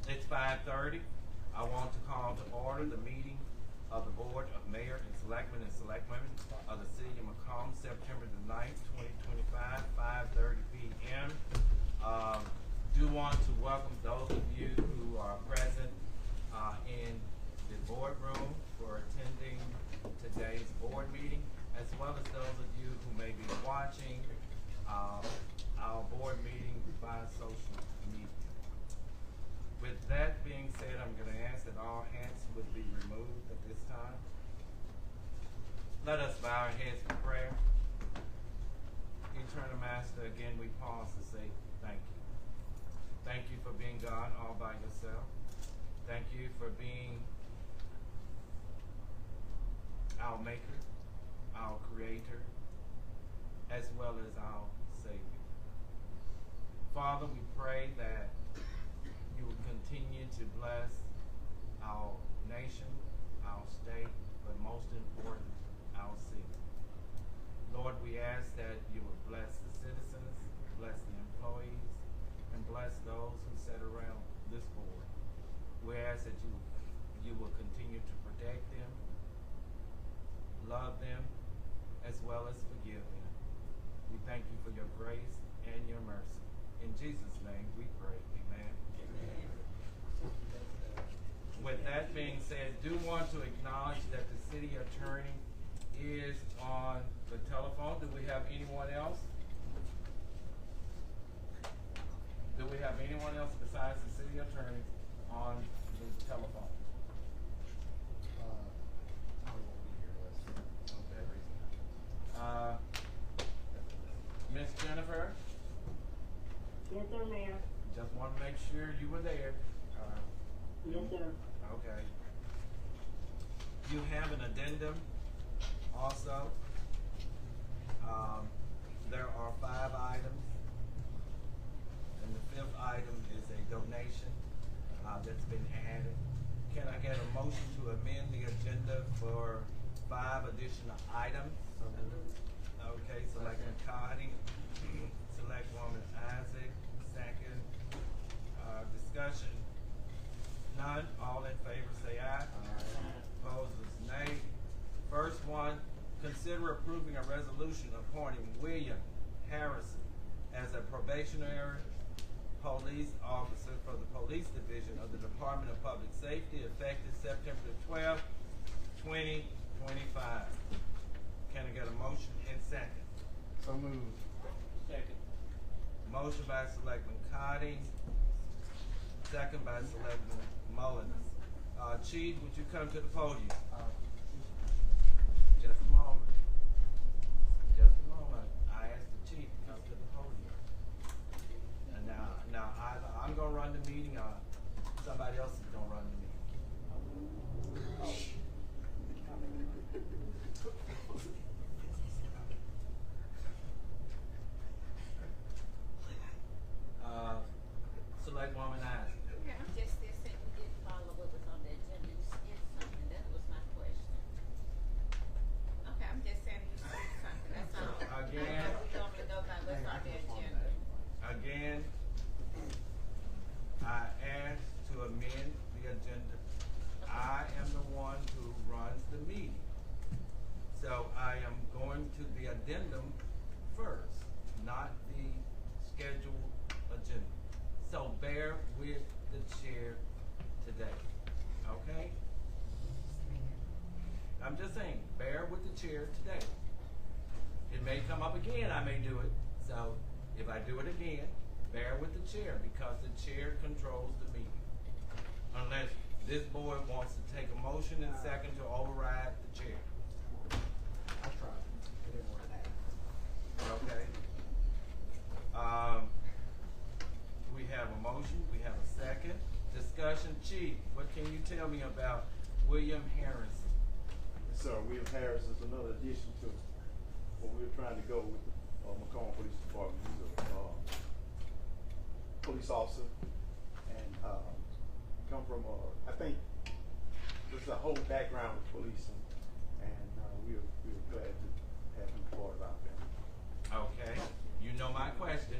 It's 5:30. I want to call to order the meeting of the Board of Mayor and Selectmen Selectwomen of the City of McComb, September the 9th, 2025, 5:30 p.m. Do want to welcome those of you who are present in the boardroom for attending today's board meeting, as well as those of you who may be watching our board meeting by social media. With that being said, I'm going to ask that all hats would be removed at this time. Let us bow our heads for prayer. Eternal Master, again we pause to say thank you. Thank you for being God all by yourself. Thank you for being our Maker, our Creator, as well as our Savior. Father, we pray that you will continue to bless our nation, our state, but most important, our city. Lord, we ask that you will bless the citizens, bless the employees, and bless those who sit around this board. We ask that you will continue to protect them, love them, as well as forgive them. We thank you for your grace and your mercy. In Jesus' name we pray. Amen. Amen. With that being said, do want to acknowledge that the city attorney is on the telephone. Do we have anyone else? Do we have anyone else besides the city attorney on the telephone? I won't be here. Okay. Miss Jennifer? Yes, sir, Mayor. Just want to make sure you were there. Yes, sir. Okay. You have an addendum also. There are 5 items, and the 5th item is a donation that's been added. Can I get a motion to amend the agenda for 5 additional items? Okay, Selectman Cotty, Selectwoman Isaac, second. Discussion. None. All in favor say aye. Opposers nay. First one, consider approving a resolution appointing William Harrison as a probationary police officer for the Police Division of the Department of Public Safety effective September 12, 2025. Can I get a motion and second? So moved. Second. Motion by Selectman Cotty, second by Selectman Mullins. Chief, would you come to the podium? Just a moment. Just a moment. I asked the chief to come to the podium. And now either I'm gonna run the meeting or somebody else is gonna run the meeting. Selectwoman Isaac. Okay, I'm just saying we did follow what was on the agenda. You said something. That was my question. Okay, I'm just saying you said something. That's all. Again. We normally go by what's on the agenda. Again, I asked to amend the agenda. I am the one who runs the meeting. So I am going to the addendum first, not the scheduled agenda. So bear with the chair today, okay? I'm just saying, bear with the chair today. It may come up again, I may do it. So if I do it again, bear with the chair because the chair controls the meeting. Unless this board wants to take a motion and second to override the chair. I tried. It didn't work. Okay. We have a motion, we have a second. Discussion, Chief, what can you tell me about William Harrison? Sir, William Harris is another addition to what we're trying to go with the McComb Police Department. He's a police officer and come from, I think, there's a whole background with policing, and we're glad to have him part of our family. Okay, you know my question.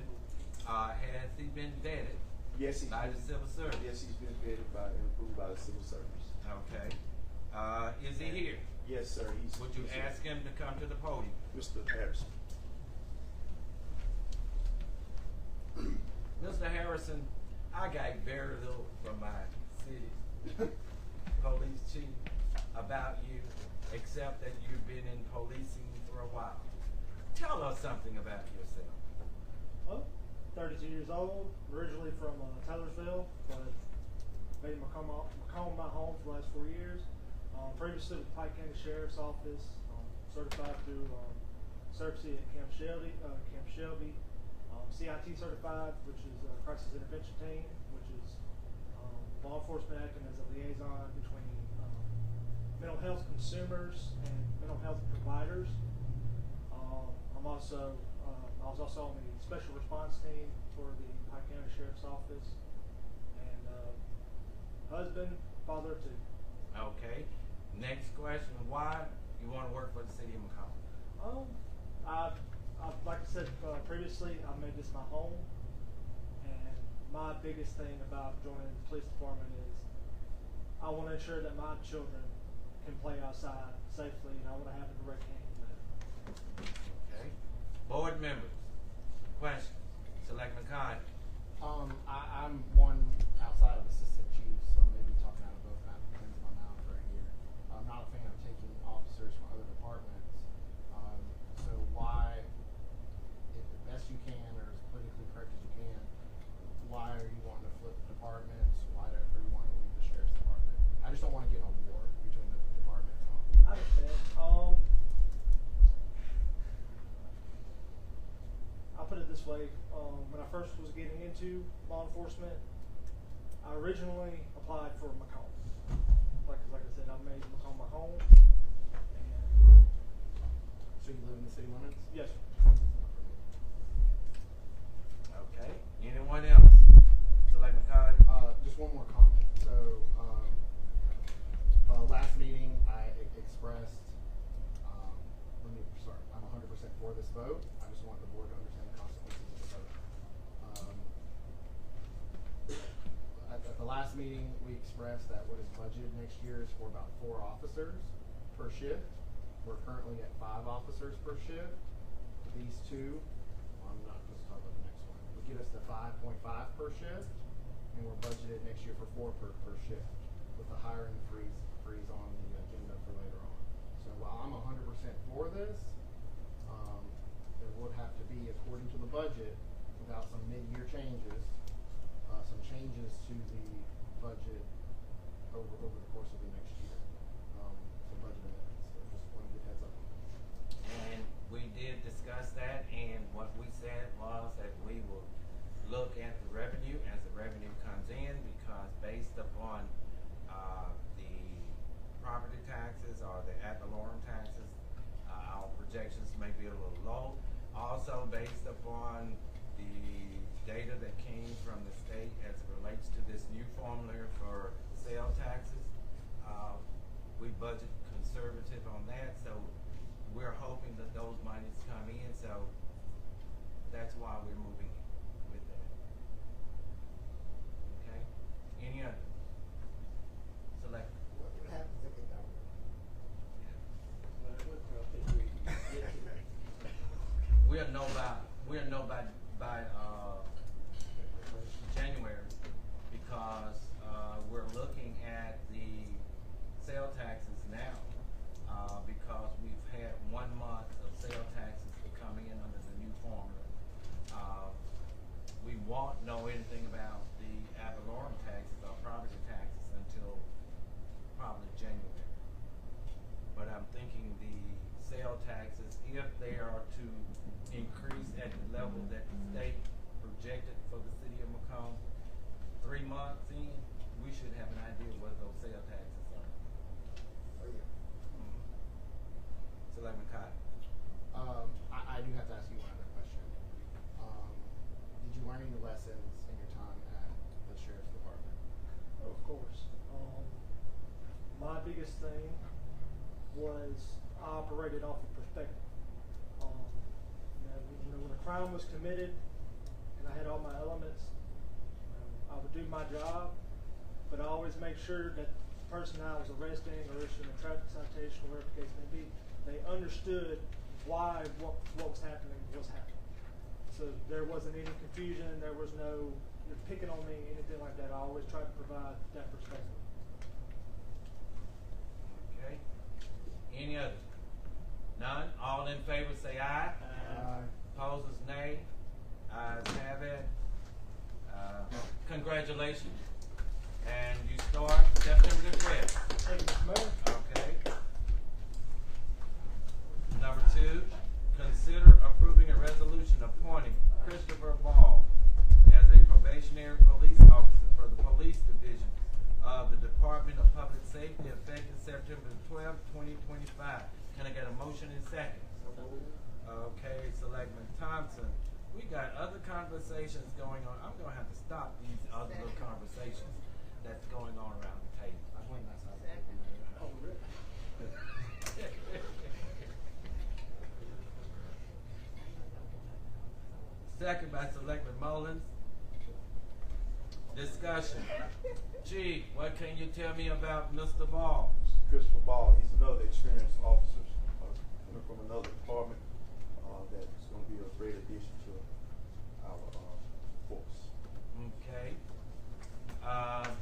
Has he been vetted Yes, he's by the civil service? Yes, he's been vetted by and approved by the civil service. Okay. Is he here? Yes, sir. Would you he's here. ask him to come to the podium? Mr. Harrison? Mr. Harrison, I got very little from my city police chief about you, except that you've been in policing for a while. Tell us something about yourself. Well, 32 years old, originally from Taylorsville, but made McComb my home for the last 4 years. Previously with Pike County Sheriff's Office, certified through CERC at Camp Shelby, CIT certified, which is Crisis Intervention Team, which is law enforcement acting as a liaison between mental health consumers and mental health providers. I was also on the special response team for the Pike County Sheriff's Office, and husband, father too. Okay. Next question, why you want to work for the city of McComb? Like I said previously, I made this my home, and my biggest thing about joining the police department is I want to ensure that my children can play outside safely, and I want to have a direct hand in that. Okay. Board members, questions? Selectman Cotton. I'm one outside of assistant chief, so maybe talking out of both ends of my mouth right here. I'm not a fan of taking officers from other departments. So why, if the best you can or as politically correct as you can, why are you wanting to flip departments? Why are you wanting to leave the sheriff's department? I just don't want to get in a war between the departments. I understand. I'll put it this way. When I first was getting into law enforcement, I originally applied for McComb. Like I said, I made McComb my home. And So you live in the city limits? yes, sir. Okay. Anyone else? Selectman Cotton. Just one more comment. So, last meeting I expressed, I'm 100% for this vote. I just want the board to understand the consequences of the vote. At the last meeting, we expressed that what is budgeted next year is for about 4 officers per shift. We're currently at 5 officers per shift. These two, I'm not supposed to talk about the next one, would get us to 5.5 per shift, and we're budgeted next year for 4 per shift, with the hiring freeze on the agenda for later on. So while I'm 100% for this, there would have to be, according to the budget, without some mid-year changes, some changes to the budget over the course of the next year. Some budget amendments. So just want to get heads up on that. And we did discuss that, and what we said was that we will look at the revenue as the revenue comes in, because based upon the property taxes or the ad valorem taxes, our projections may be a little low. Also based upon the data that came from the state as it relates to this new formula for sale taxes, we budget conservative on that, so we're hoping that those monies come in, so that's why we're moving with that. Okay? Any other? Select. What happens if they don't? We'll know by January, because we're looking at the sale taxes now, because we've had 1 month of sale taxes coming in under the new formula. We won't know anything about the ad valorem taxes or property taxes until probably January. But I'm thinking the sale taxes, if they are to increase at the level that the state projected for the city of McComb, 3 months in, we should have an idea what those sale taxes are. Oh, yeah. Selectman Cotton. I do have to ask you one other question. Did you learn any lessons in your time at the sheriff's department? Of course. My biggest thing was I operated off of perspective. When a crime was committed and I had all my elements, I would do my job, but I always make sure that the person I was arresting or issuing a traffic citation or whatever the case may be, they understood why what was happening was happening. So there wasn't any confusion, there was no, you're picking on me, anything like that. I always try to provide that perspective. Okay. Any others? None? All in favor say aye. Aye. Opposers nay. Ayes have it. Congratulations. And you start September the 12th. Thank you, Mr. Mayor. Okay. Number 2, consider approving a resolution appointing Christopher Ball as a probationary police officer for the police division of the Department of Public Safety effective September 12, 2025. Can I get a motion and second? Okay, Selectman Thompson. We got other conversations going on. I'm going to have to stop these other little conversations that's going on around the table. I went that side. Oh, really? Second by Selectman Mullins. Discussion. Chief, what can you tell me about Mr. Ball? Christopher Ball, he's another experienced officer coming from another department that's going to be a great addition to our force. Okay.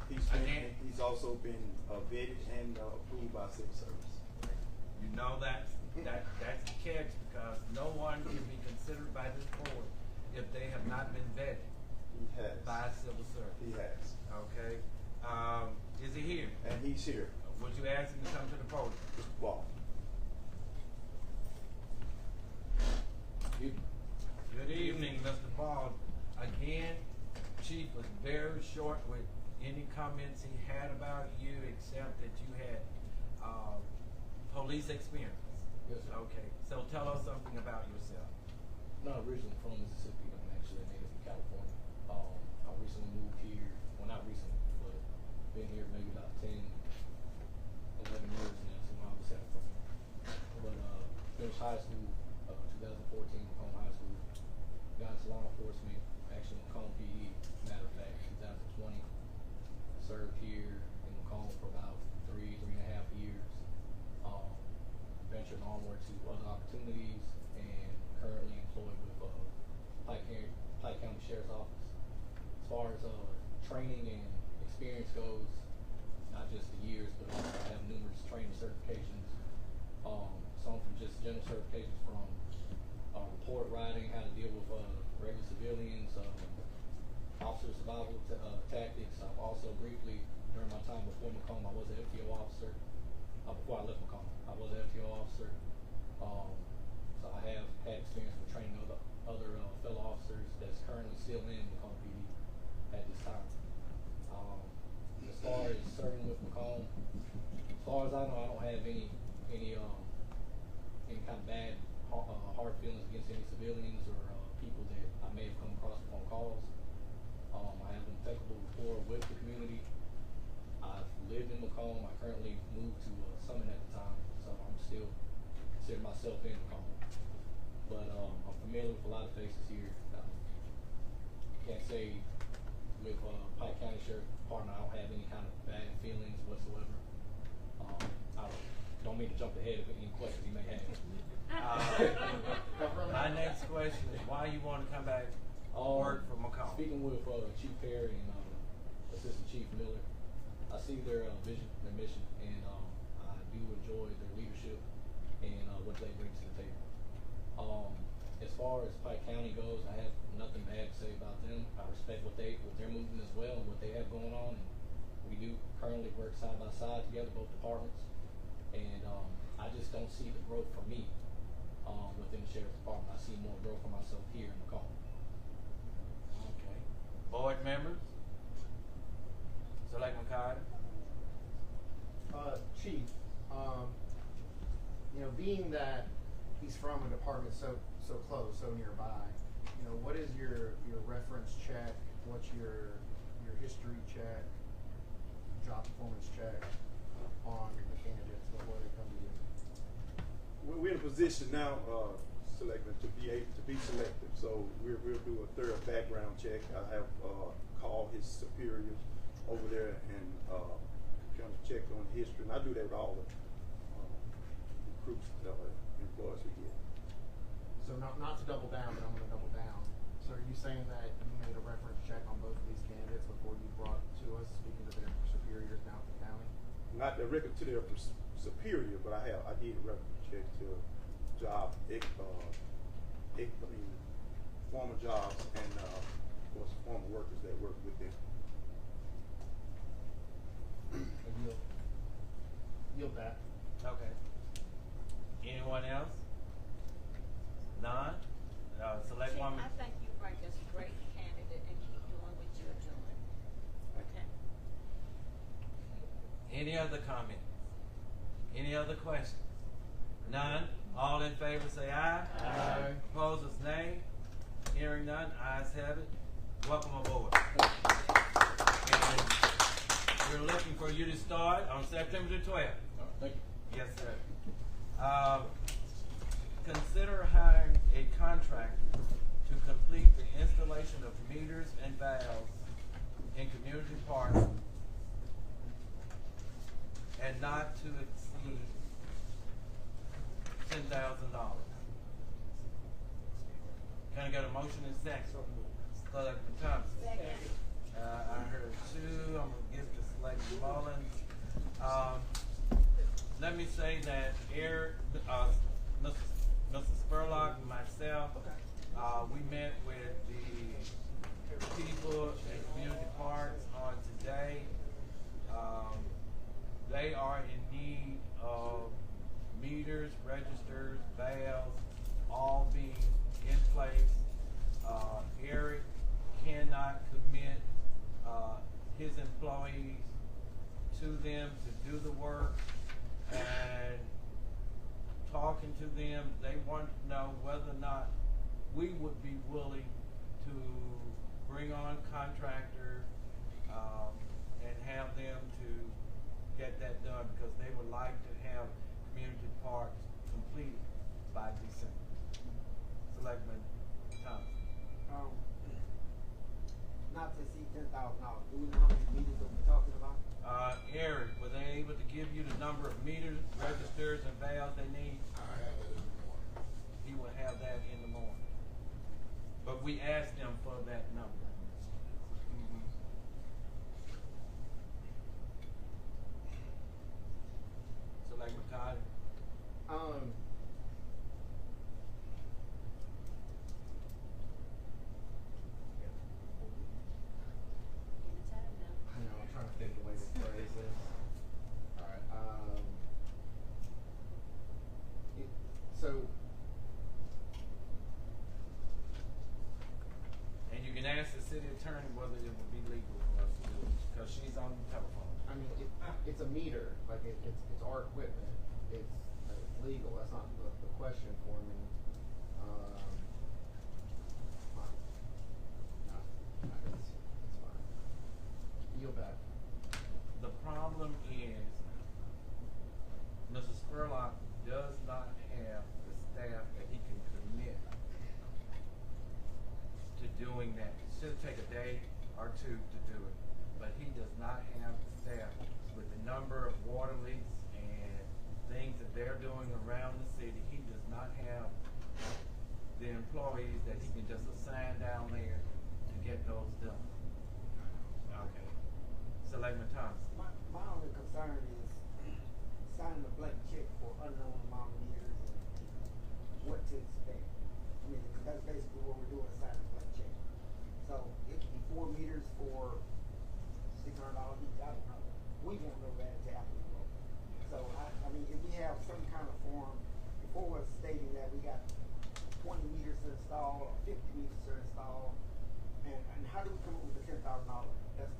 He's also been vetted and approved by Civil Service. You know that's the catch, because no one can be considered by this board if they have not been vetted He has. by civil service. He has. Okay. Is he here? And he's here. Would you ask him to come to the podium? Mr. Ball. Good evening, Mr. Ball. Again, Chief was very short with any comments he had about you, except that you had police experience. Yes, sir. Okay, so tell us something about yourself. Not originally from Mississippi. I'm actually a native from California. I recently moved here. Well, not recently, but been here maybe about 10, 11 years now, so I'm out of from. But finished high school, 2014, McComb High School. Got into law enforcement, actually McComb PD, matter of fact, 2020. Served here in McComb for about 3.5 years. Ventured onward to other opportunities, and currently employed with Pike County Sheriff's Office. As far as training and experience goes, not just the years, but also I have numerous training certifications. Some from just general certifications from report writing, how to deal with regular civilians, officer survival tactics. I've also briefly, during my time before McComb, I was an FTO officer. Before I left McComb, I was an FTO officer. So I have had experience with training other fellow officers that's currently still in McComb PD at this time. As far as serving with McComb, as far as I know, I don't have any kind of bad, hard feelings against any civilians or people that I may have come across upon calls. I have impeccable rapport with the community. I've lived in McComb. I currently moved to Summit at the time, so I'm still consider myself in McComb. But I'm familiar with a lot of faces here. Can't say with Pike County Sheriff's Department I don't have any kind of bad feelings whatsoever. I don't mean to jump ahead of any questions you may have. My next question is why you want to come back work for McComb? Speaking with Chief Perry and Assistant Chief Miller, I see their vision, their mission, and I do enjoy their leadership and what they bring to the table. As far as Pike County goes, I have nothing bad to say about them. I respect what they're moving as well and what they have going on. And we do currently work side by side together, both departments. And I just don't see the growth for me within the Sheriff's Department. I see more growth for myself here in McComb. Okay. Board members? Selectman Carter? Chief, being that he's from a department so close, so nearby, what is your reference check? What's your history check, job performance check on the candidates before they come to you? We're in a position now, Selectmen, to be selective. So we'll do a thorough background check. I have call his superiors over there and kind of check on history. And I do that with all the recruits, employees we get. So not to double down, but I'm gonna double down. So are you saying that you made a reference check on both of these candidates before you brought to us, speaking to their superiors down at the county? Not directly to their superior, but I did a reference check to job, former jobs and of course former workers that work with them. Yield that. Okay. Anyone else? None? Selectwoman? I think you bring us a great candidate and keep doing what you're doing. Okay. Any other comment? Any other questions? None? All in favor say aye. Aye. Opposers nay. Hearing none, ayes have it. Welcome aboard. And we're looking for you to start on September the 12th. Thank you. Yes, sir. Consider hiring a contractor to complete the installation of meters and valves in community parks and not to exceed $10,000. Can I get a motion in second? Selectman Thompson. Second. I heard two. I'm gonna give it to Selectman Mullins. Let me say that Mr. Spurlock and myself, we met with the people at community parks on today. They are in need of meters, registers, valves, all being in place. Eric cannot commit his employees to them to do the work, and talking to them, they want to know whether or not we would be willing to bring on contractors and have them to get that done, because they would like to have community parks completed by December. Selectman Thompson. Not to see $10,000. Do we know how many meters that we're talking about? Eric, were they able to give you the number of meters, registers, and valves they need? I have it in the morning. He will have that in the morning. But we asked them for that number. Selectman Carter? I know, I'm trying to think the way to phrase this. Alright, And you can ask the city attorney whether it would be legal for us to do it, because she's on the telephone. I mean, it's a meter, like it's our equipment, it's legal, that's not the question for me. Fine. No, it's fine. Yield back. The problem is, Mr. Spurlock does not have the staff that he can commit to doing that. It should take a day or two to do it, but he does not have the staff with the number of water leaks and things that they're doing around the city. He does not have the employees that he can just assign down there to get those done. Okay. Selectman Thompson. My only concern is signing a blank check for unknown amount of meters and what to expect. I mean, because that's basically what we're doing, signing a blank check. So it could be 4 meters for $600 each. I don't know. We won't know that until after we vote. So I mean, if we have some kind of form before us stating that we got 20 meters to install or 50 meters to install, and how do we come up with the $10,000? That's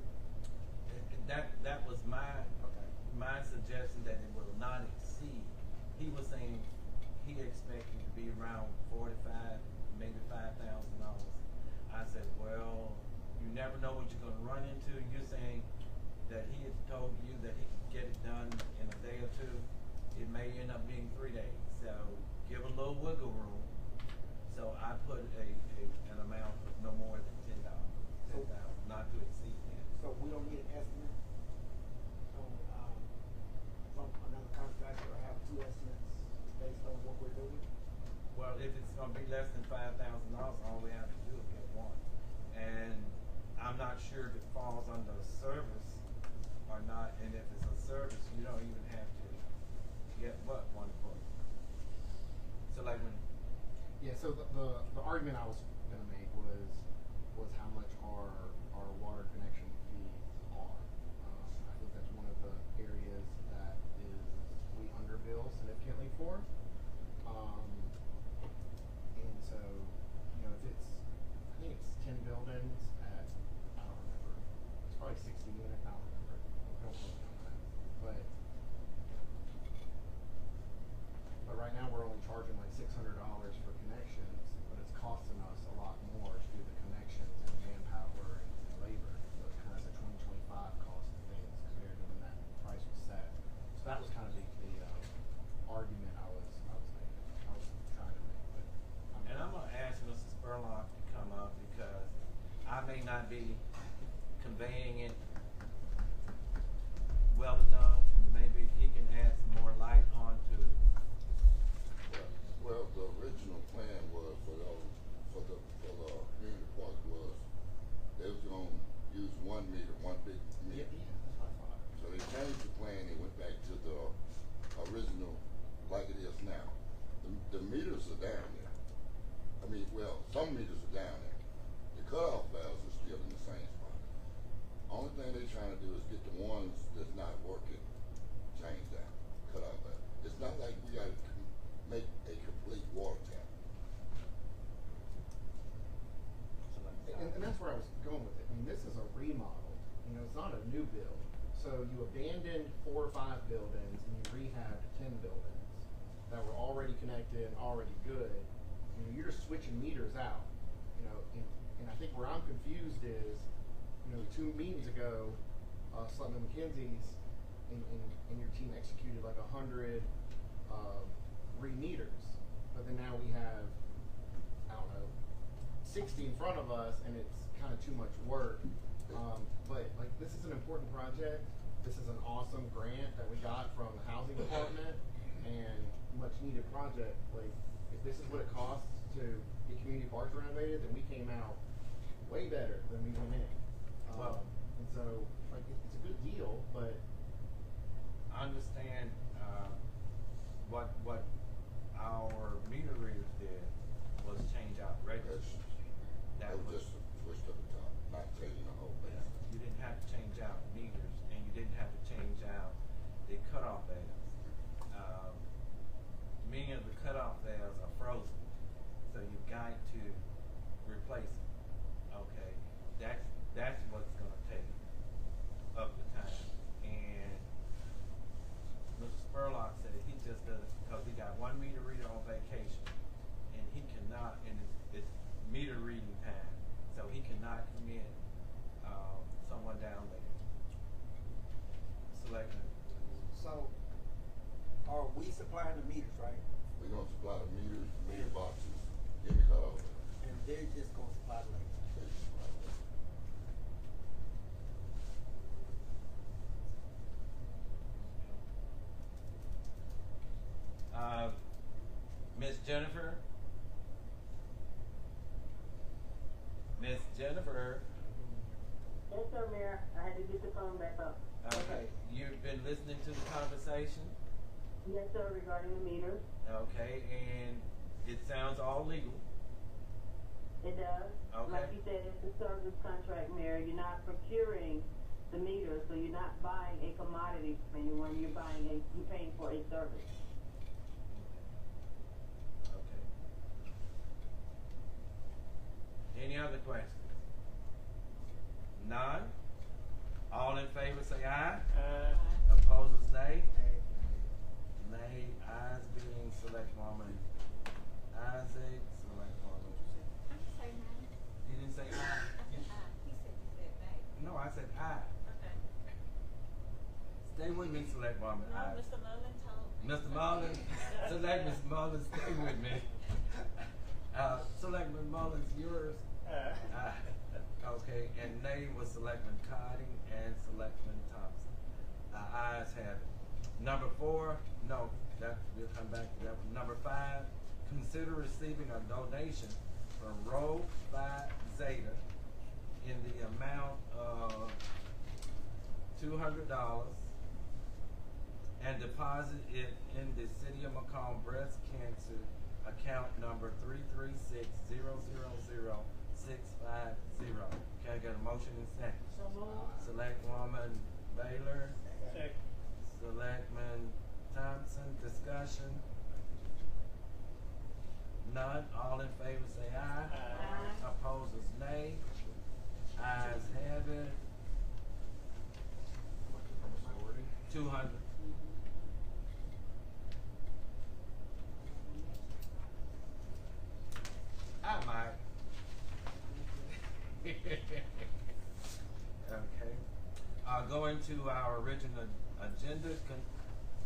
That was my suggestion, that it will not exceed. He was saying he expected to be around $45,000, maybe $5,000. I said, well, you never know what you're going to run into. You're saying that he had told you that he could get it done in a day or two. It may end up being 3 days. So give a little wiggle room. So I put an amount of no more than $10,000, not to exceed. $5,000, all we have to do is get one. And I'm not sure if it falls under service or not, and if it's a service, you don't even have to get but one quote. So like when, Yeah, so the argument I was gonna make was how much our water connection fees are. I think that's one of the areas that we underbill significantly for. And so, you know, if it's, I think it's 10 buildings at, I don't remember, it's probably 60 units, I don't remember. Don't quote me on that. But right now we're only charging like $600 for connections, but it's costing us a lot more to do the connections and manpower and labor. So it's kind of the 2025 cost of things compared to when that price was set. So that was kind of the argument I was trying to make. But and I'm gonna ask Mr. Spurlock to come up because I may not be conveying it well enough, and maybe he can add some more light onto. Well, the original plan was for the community park was they was gonna use 1 meter, one big meter. yeah, that's what I thought. So they changed the plan, they went back to the original like it is now. The meters are down there. I mean, well, some meters are down there. The cutoff valves are still in the same spot. Only thing they're trying to do is get the ones that's not working changed out, cutoff valve. It's not like we gotta make a complete water tap. And that's where I was going with it. I mean, this is a remodel. You know, it's not a new build. So you abandoned 4 or 5 buildings and you rehabbed 10 buildings that were already connected and already good. You know, you're just switching meters out. You know, and I think where I'm confused is, you know, 2 meetings ago, Selectman McKenzie's and your team executed like 100 re-meters, but then now we have, I don't know, 60 in front of us, and it's kind of too much work. But like, this is an important project. This is an awesome grant that we got from the housing department, and much needed project. Like, if this is what it costs to get community parks renovated, then we came out way better than we went in. And so, like, it's a good deal, but I understand what our meter readers did was change out registers. That was just a twist of the top, not changing the whole thing. You didn't have to change out meters, and you didn't have to change out the cutoff valves. Many of the cutoff valves are frozen, so you've got to replace them. Okay, that's what's going to take up the time. And Mr. Spurlock said he just does it because he got 1 meter reader on vacation, and he cannot, and it's meter reading time, so he cannot commit someone down there. Selectmen. So, are we supplying the meters, right? We're gonna supply the meters, meter boxes, in the cutoff. And they're just gonna supply the labor. Miss Jennifer? Miss Jennifer? Yes, sir, Mayor. I had to get the phone back up. Okay, you've been listening to the conversation? Yes, sir, regarding the meters. Okay, and it sounds all legal. It does. Okay. Like you said, it's a service contract, Mayor. You're not procuring the meters, so you're not buying a commodity from anyone. You're paying for a service. Okay. Any other questions? None? All in favor say aye. Opposers nay. Nay. Ayes being Selectwoman Isaac, Selectwoman. Did you say nine? You didn't say aye? I said aye. He said nay. No, I said aye. Okay. Stay with me, Selectwoman No, Isaac. Mr. Mullen told me. Mr. Mullins, Select Ms. Mullins, stay with me. Selectman Mullins, yours? Okay, and nay was Selectman Cotting and Selectman Thompson. Ayes have it. Number 4, no, we'll come back to that one. Number 5, consider receiving a donation from Row Phi Zeta in the amount of $200 and deposit it in the City of McComb Breast Cancer account number 336000650. Can I get a motion in second? So moved. Selectwoman Baylor, Second. Selectman Thompson, discussion. None, all in favor say aye. Aye. Opposers nay. Ayes have it. 200. I might. Okay. Going to our original agenda,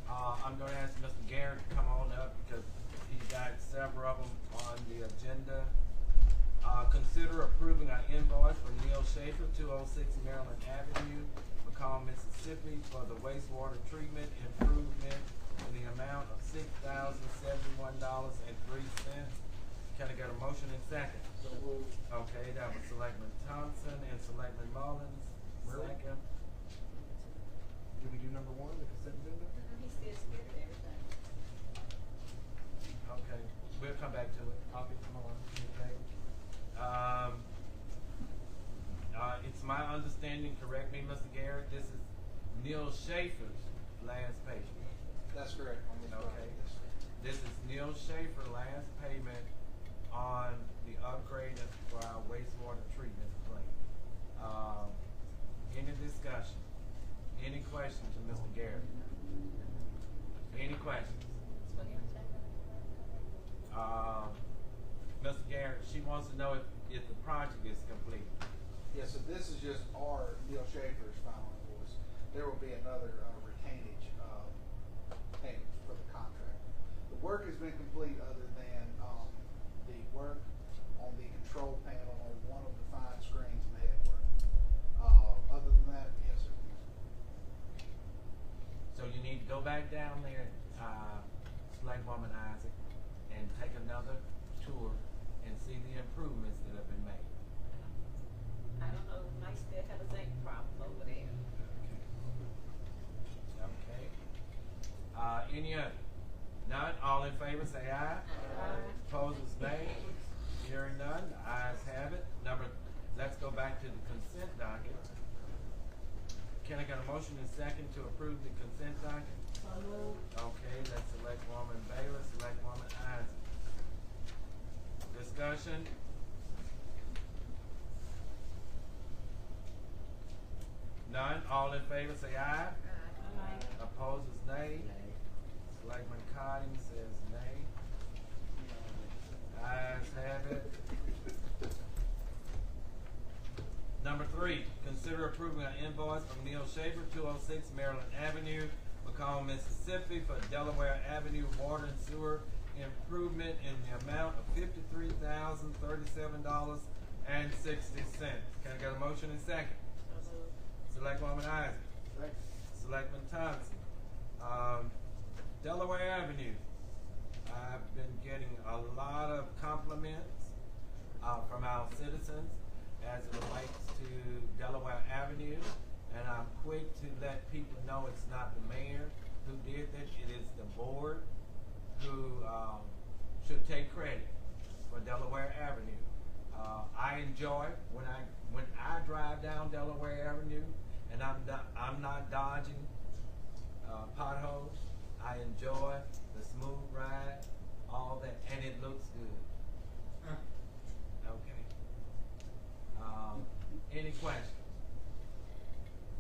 I'm going to ask Mr. Garrett to come on up because he's got several of them on the agenda. Consider approving an invoice from Neil Schaefer, 206 Maryland Avenue, McComb, Mississippi, for the wastewater treatment improvement in the amount of $6,071.03. Can I get a motion in second? Okay, that was Selectman Thompson and Selectman Mullins. Second. Did we do number one, the consent agenda? He still scared of everything. Okay, we'll come back to it. Copy, come on. Okay. It's my understanding, correct me, Mr. Garrett, this is Neil Schaefer's last payment. That's correct. Okay. This is Neil Schaefer's last payment on the upgrade for our wastewater treatment plant. Any discussion? Any questions to Mr. Garrett? Any questions? So he'll take it. Mr. Garrett, she wants to know if the project is complete. Yeah, so this is just our Neil Schaefer's final invoice. There will be another retainage payment for the contract. The work has been complete other than the work on the control panel on one of the fine screens and the head work. Other than that, yes, sir. So you need to go back down there, Selectwoman Isaac, and take another tour and see the improvements that have been made. I don't know, we might still have a zinc problem over there. Okay. Any other? None, all in favor say aye. Aye. Opposers nay. Hearing none, the ayes have it. Let's go back to the consent docket. Can I get a motion in second to approve the consent docket? So moved. Okay, that's Selectwoman Baylor, Selectwoman Isaac. Discussion? None, all in favor say aye. Aye. Opposers nay. Selectman Cotting says nay. Ayes have it. Number 3, consider approving an invoice from Neil Schaefer, 206 Maryland Avenue, McComb, Mississippi, for Delaware Avenue water and sewer improvement in the amount of $53,037.60. Can I get a motion in second? So moved. Selectwoman Isaac. Second. Selectman Thompson. Delaware Avenue. I've been getting a lot of compliments from our citizens as it relates to Delaware Avenue, and I'm quick to let people know it's not the mayor who did this, it is the board who should take credit for Delaware Avenue. I enjoy when I drive down Delaware Avenue and I'm not dodging potholes. I enjoy the smooth ride, all that, and it looks good. Okay. Any questions?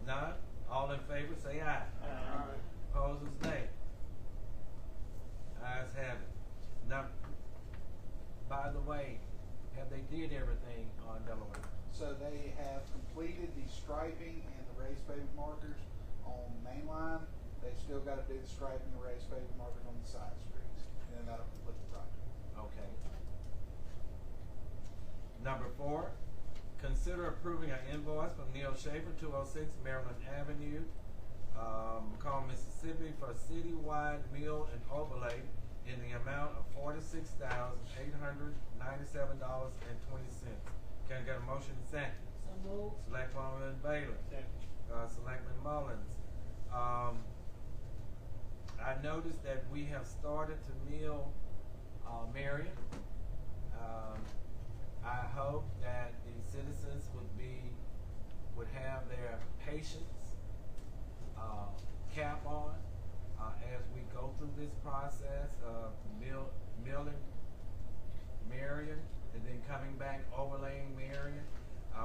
None? All in favor say aye. Aye. Opposers nay. Ayes have it. Now, by the way, have they did everything on Delaware? So they have completed the striping and the raised pavement markers on Main Line. They've still got to do the striping and raised pavement markers on the side streets, and then that'll complete the project. Okay. Number 4, consider approving an invoice from Neil Schaefer, 206 Maryland Avenue, McComb, Mississippi, for citywide meal and overlay in the amount of $46,897.20. Can I get a motion and second? So moved. Selectwoman Bailey. Second. Selectman Mullins. I noticed that we have started to mill Marion. I hope that the citizens would have their patience cap on as we go through this process of milling Marion and then coming back overlaying Marion.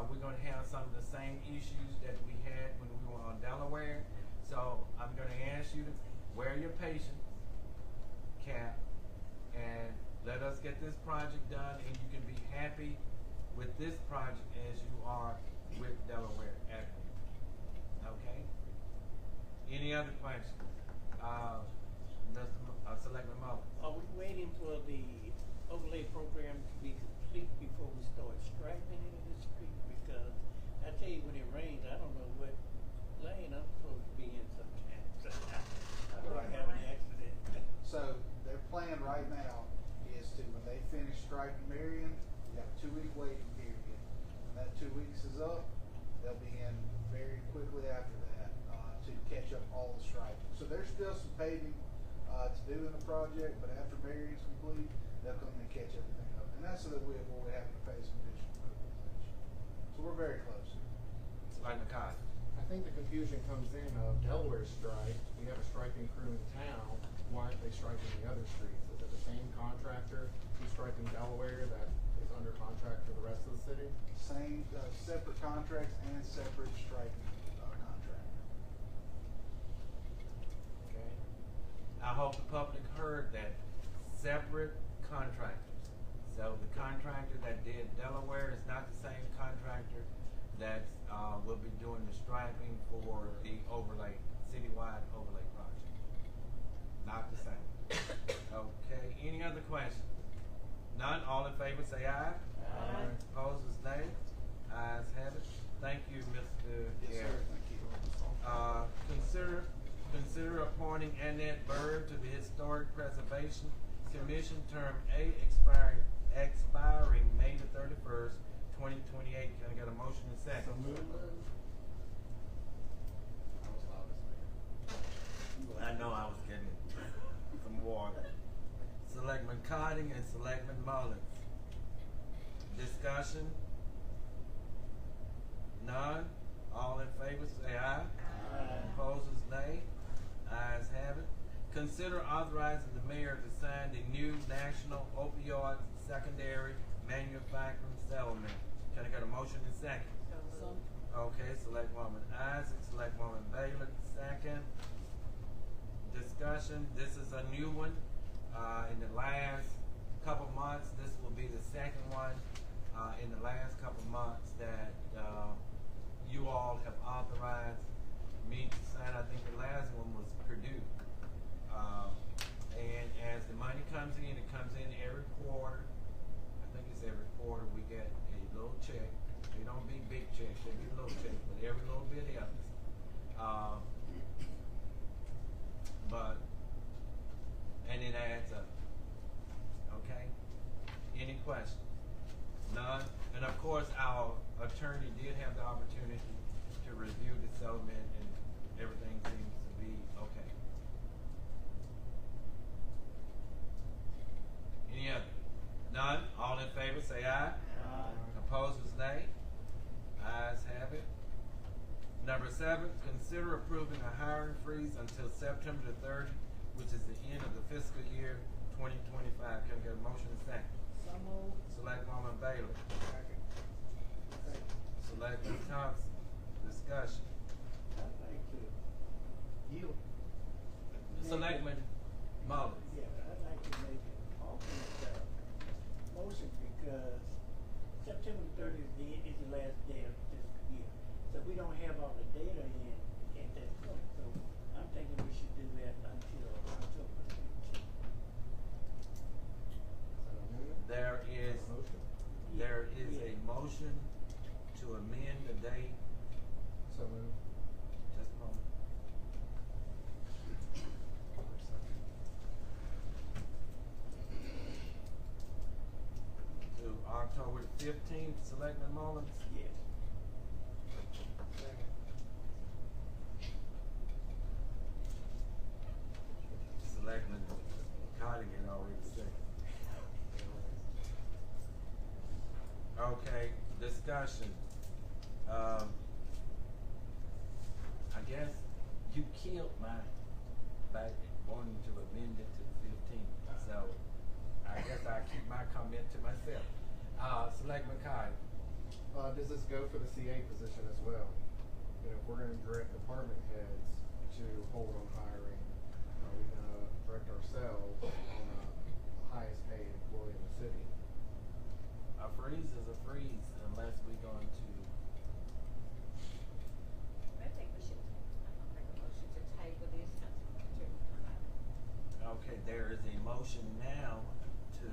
We're going to have some of the same issues that we had when we were on Delaware. So I'm going to ask you to wear your patience cap and let us get this project done, and you can be happy with this project as you are with Delaware Avenue. Okay? Any other questions? Selectman Mullins. Are we waiting for the overlay program to be complete before we start striping into the street? Because I tell you, when it rains, I don't know what lane I'm supposed to be in sometimes. I don't Right. have an accident. So their plan right now is to, when they finish striping Marion, we got a 2-week waiting period. When that 2 weeks is up, they'll be in very quickly after that to catch up all the striping. So there's still some paving to do in the project, but after Marion's complete, they'll come and catch everything up. And that's so that we avoid having to pay some additional mobilization. So we're very close. Selectman Cotton. I think the confusion comes in of Delaware strike. We have a striping crew in town. Why aren't they striping the other streets? Is it the same contractor who's striping Delaware that is under contract for the rest of the city? Same, separate contracts and separate striping contractor. Okay. I hope the public heard that. Separate contractors. So the contractor that did Delaware is not the same contractor that will be doing the striping for the overlay, citywide overlay project. Not the same. Okay, any other questions? None, all in favor say aye. Aye. Opposers nay. Ayes have it. Thank you, Mr. Yes, sir. Garrett. Thank you. Consider appointing Annette Bird to the Historic Preservation Commission, term A expiring May the 31st, 2028. Can I get a motion and second? So moved. I know I was getting some water. Selectman Cotting and Selectman Mullins. Discussion? None? All in favor say aye. Aye. Opposers nay. Ayes have it. Consider authorizing the mayor to sign the new National Opioid Secondary Manufacturing Settlement. Can I get a motion and second? So Okay, Selectwoman Isaac, Selectwoman Bailey, second. Discussion, this is a new one. In the last couple months, this will be the second one in the last couple months that you all have authorized me to sign. I think the last one was Purdue. And as the money comes in, it comes in every quarter. I think it's every quarter we get a little check. They don't be big checks, they be little checks, but every little bit helps. And it adds up. Okay? Any questions? None? And of course, our attorney did have the opportunity to review the settlement, and everything seems to be okay. Any other? None? All in favor say aye. Aye. Opposers nay. Ayes have it. Number 7, consider approving a hiring freeze until September the 30th, which is the end of the fiscal year 2025. Can I get a motion and second? So moved. Selectwoman Bailey. Second. Selectman Thompson. Discussion. I'd like to Yield. Selectman Mullins. Yeah, I'd like to make an alternate motion because September 30th is the last day of the fiscal year. So we don't have all the data in at that point. So I'm thinking we should do that until October 15th. There is Yeah. a motion to amend the date. So moved. Just a moment. 15th, Selectman Mullins? Yes. Selectman Cotting had already said. Okay, discussion. I guess you killed my by wanting to amend it to the 15th, so I guess I keep my comment to myself. Selectman Cotting. Does this go for the CA position as well? You know, if we're gonna direct department heads to hold on hiring, are we gonna direct ourselves on the highest paid employee in the city? A freeze is a freeze unless we're going to. I think we should, I'm gonna make a motion to table this until we come out. Okay, there is a motion now to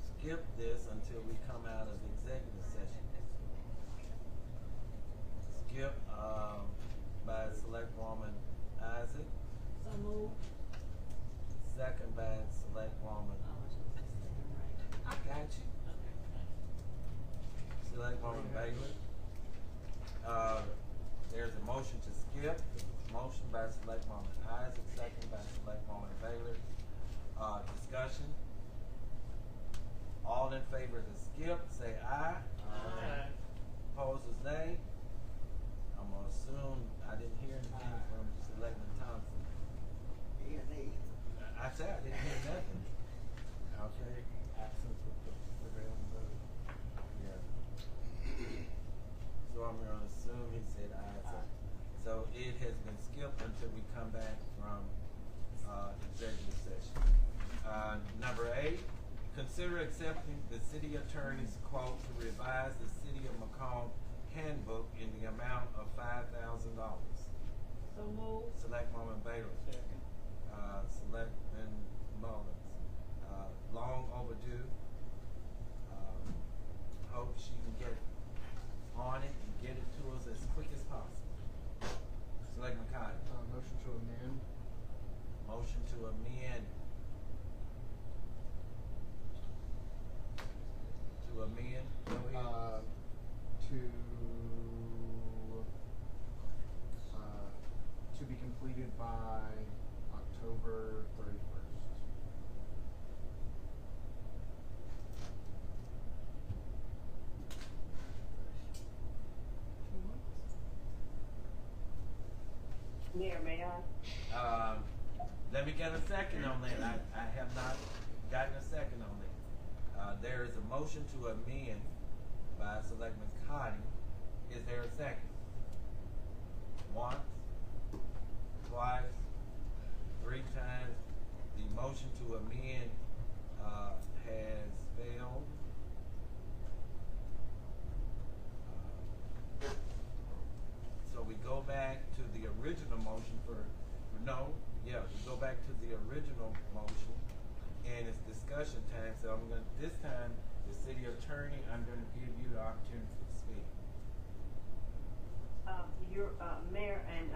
skip this until we come out of executive session. Skip, by Selectwoman Isaac. So move. Second by Selectwoman. I got you. Selectwoman Bailey. There's a motion to skip. Motion by Selectwoman Isaac, second by Selectwoman Bailey. Discussion. All in favor of the skip, say aye. Aye. Opposers, nay. I'm gonna assume I didn't hear anything from Selectman Thompson. I said I didn't hear nothing. Okay. Absence with the prevailing vote. Yeah. So I'm gonna assume he said aye. So it has been skipped until we come back from executive session. Number 8, consider accepting the city attorney's quote to revise the City of McComb handbook in the amount of $5,000. So move. Selectwoman Bailey. Second. Selectman Mullins. Long overdue. Hope she can get on it and get it to us as quick as possible. Selectman Cotton. Motion to amend. Motion to amend. To amend. Go ahead. To be completed by October 31st. Mayor, may I? Let me get a second on that. I have not gotten a second on that. There is a motion to amend by Selectman Cotting. Is there a second? Once, twice, 3 times. The motion to amend has failed. So we go back to the original motion we go back to the original motion, and it's discussion time. So this time, the city attorney, I'm gonna give you the opportunity to speak. Your mayor and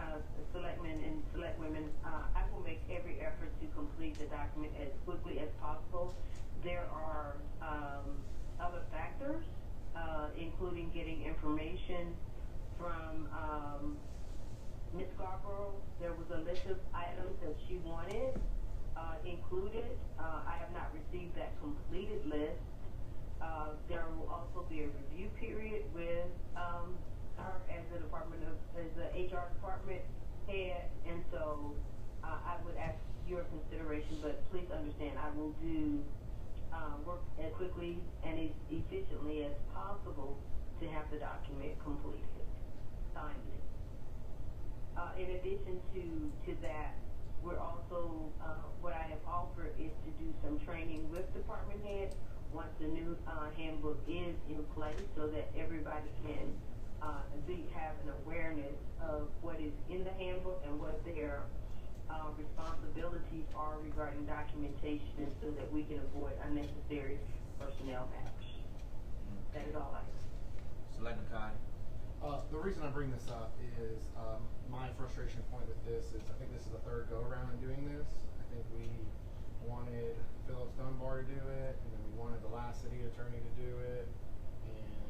selectmen and selectwomen, I will make every effort to complete the document as quickly as possible. There are other factors, including getting information from Ms. Scarborough. There was a list of items that she wanted included. I have not received that completed list. There will also be a review period with her as the HR department head, and so I would ask your consideration, but please understand I will do work as quickly and as efficiently as possible to have the document completed, signed. In addition to that, we're also, what I have offered is to do some training with department heads once the new handbook is in place, so that everybody can have an awareness of what is in the handbook and what their responsibilities are regarding documentation, so that we can avoid unnecessary personnel matters. That is all I have. Selectman Cotting. The reason I bring this up is my frustration point with this is I think this is the third go around in doing this. I think we wanted Phillips Dunbar to do it, and then we wanted the last city attorney to do it, and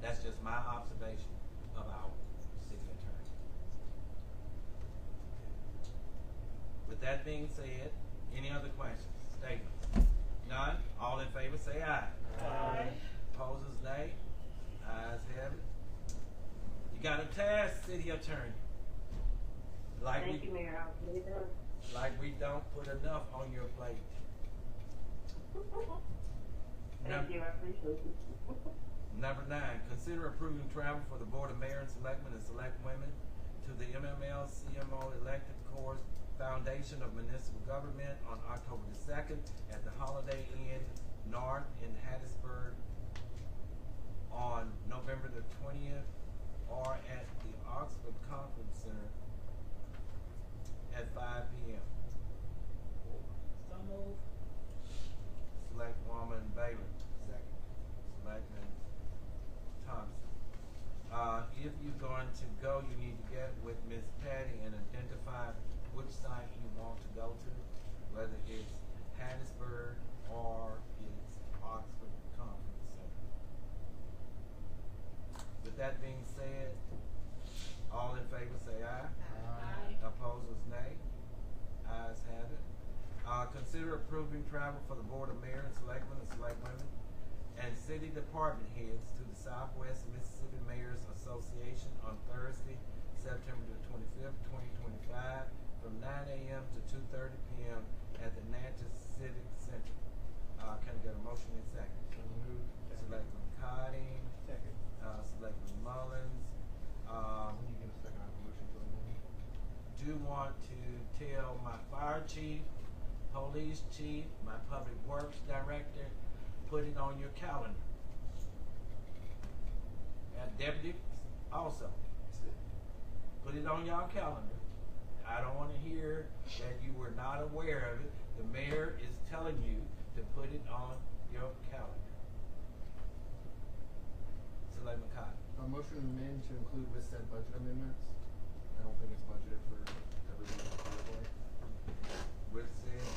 That's just my observation of our city attorney. With that being said, any other questions, statements? None? All in favor say aye. Aye. Opposers, nay. Ayes have it. You got a task, city attorney. Thank you, Mayor. I'll get it done. Like we don't put enough on your plate. Thank you, I appreciate it. Number 9, consider approving travel for the Board of Mayor and Selectmen and Select Women to the MML CMO Elected Course Foundation of Municipal Government on October the 2nd at the Holiday Inn North in Hattiesburg, on November the 20th, or at the Oxford Conference Center at 5 p.m. So move. Selectwoman Bailey. Second. Selectman Thompson. If you're going to go, you need to get with Miss Patty and identify which site you want to go to, whether it's Hattiesburg or it's Oxford Conference Center. With that being said, all in favor say aye. Aye. Opposers, nay. Ayes have it. Consider approving travel for the Board of Mayor and Selectmen and Select Women and City Department Heads to the Southwest Mississippi Mayors Association on Thursday, September the 25th, 2025, from 9 a.m. to 2:30 p.m. at the Natchez Civic Center. Can I get a motion in second? So moved. Selectman Cotting, Second. Selectman Mullins. When you get a second, I have a motion to amend. Do want to tell my fire chief, police chief, my public works director, put it on your calendar. And deputy also, put it on y'all calendar. I don't want to hear that you were not aware of it. The mayor is telling you to put it on your calendar. Selectman Cotton. A motion to amend to include with said budget amendments. I don't think it's budgeted for everyone in the fire. With said,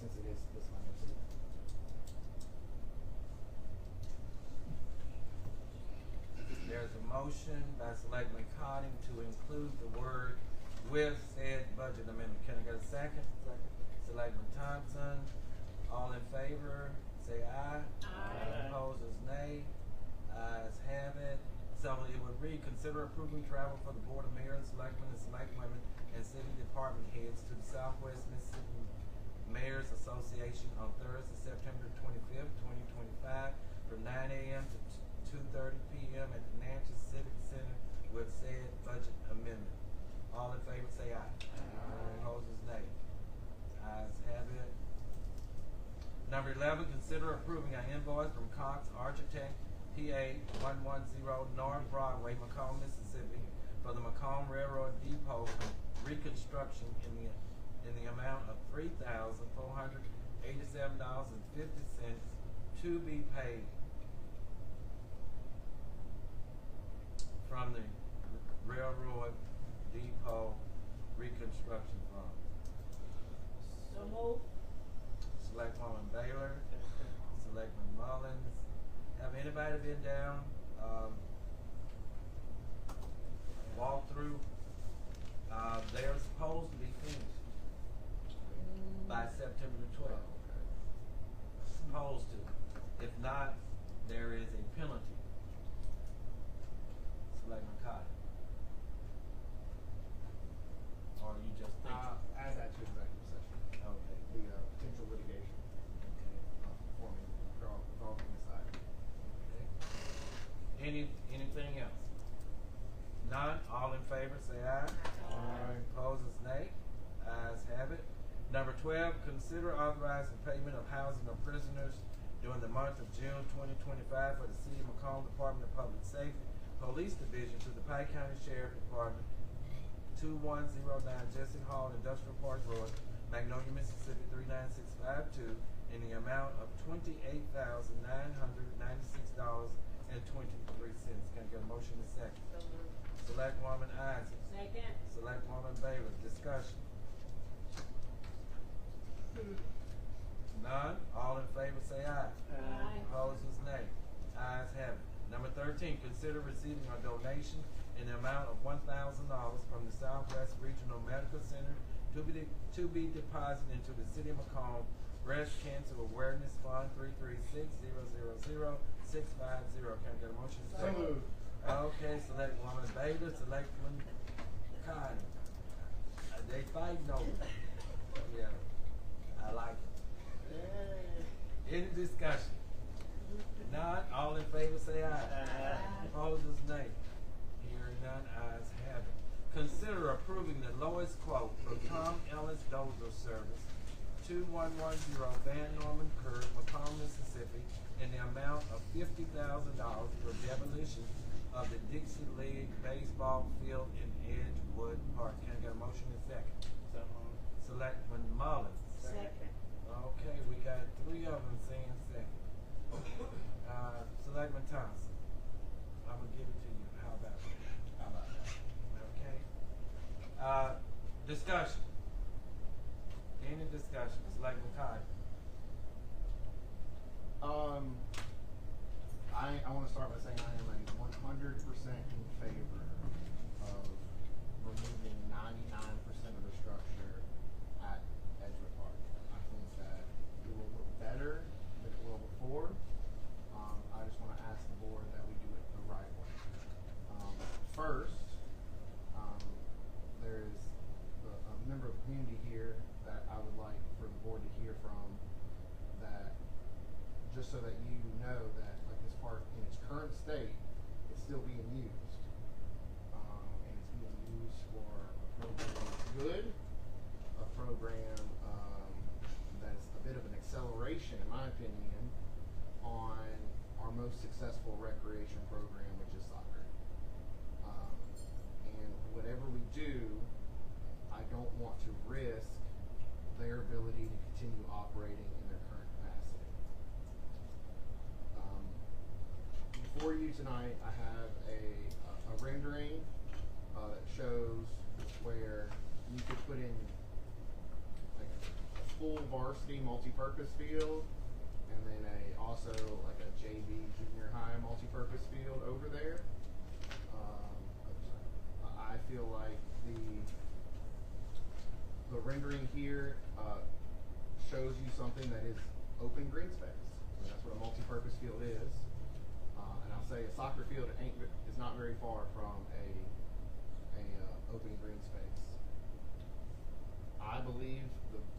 Since it is this financial year. there's a motion by Selectman Cotting to include the word with said budget amendment. Can I get a second? Second. Selectman Thompson, all in favor, say aye. Aye. Opposers, nay. Ayes have it. So it would read, consider approving travel for the Board of Mayor and Selectmen and Select Women and City Department Heads to the Southwest Mississippi Mayors Association on Thursday, September 25th, 2025, from 9 a.m. to 2:30 p.m. at the Natchez Civic Center with said budget amendment. All in favor say aye. Aye. Opposers, nay. Ayes have it. Number 11, consider approving an invoice from Cox Architect, PA 110 North Broadway, McComb, Mississippi, for the McComb Railroad Depot reconstruction in the amount of $3,487.50 to be paid from the Railroad Depot Reconstruction Fund. So move. Selectwoman Baylor, Selectman Mullins. Have anybody been down, walked through? They're supposed to be finished by September the 12th. Supposed to. If not, there is a penalty. Selectman Cotton. Or you just think? Add that to executive session. Okay. The potential litigation forming involving this item. Okay. Anything else? None? All in favor say aye. Aye. Opposers, nay. Ayes have it. Number 12, consider authorizing payment of housing of prisoners during the month of June 2025 for the City of McComb Department of Public Safety Police Division to the Pike County Sheriff Department, 2109 Jesse Hall Industrial Park Road, Magnolia, Mississippi 39652, in the amount of $28,996.23. Can I get a motion in second? So moved. Selectwoman Isaac. Second. Selectwoman Baylor. Discussion. None? All in favor favor say aye. Aye. Opposers, nay. Ayes have it. Number 13, consider receiving a donation in the amount of $1,000 from the Southwest Regional Medical Center to be deposited into the City of McComb Breast Cancer Awareness Fund 336000650. Can I get a motion? So moved. Okay, Selectwoman Baylor, Selectman Connie. They fighting over it. Yeah, I like it. Any discussion? None, all in favor say aye. Aye. Opposers, nay. Hearing none, ayes have it. Consider approving the lowest quote from Tom Ellis Dozer Service, 2110 Van Norman Curve, McComb, Mississippi, in the amount of $50,000 for demolition of the Dixie League baseball field in Edgewood Park. Can I get a motion in second? So moved. Selectman Mullins. Second. Okay, we got 3 of them saying second. Selectman Thompson, I'm gonna give it to you. How about that? How about that? Okay. Discussion. Any discussion? Selectman Todd. I want to start by saying I am 100% in favor of removing 99% of the structure at Edgewood Park. I think that it will look better than it will before. I just want to ask the board that we do it the right way. First, there is a member of the community here that I would like for the board to hear from, that just so that you know that like this park in its current state is still being used, and it's being used for a program that's good, a program that's a bit of an acceleration, in my opinion, on our most successful recreation program, which is soccer. And whatever we do, I don't want to risk their ability to continue operating in their current capacity. Before you tonight, I have a rendering that shows where you could put in like a full varsity multi-purpose field, and then also like a JV junior high multi-purpose field over there. I feel like the rendering here shows you something that is open green space. And that's what a multi-purpose field is. And I'll say a soccer field is not very far from a open green space. I believe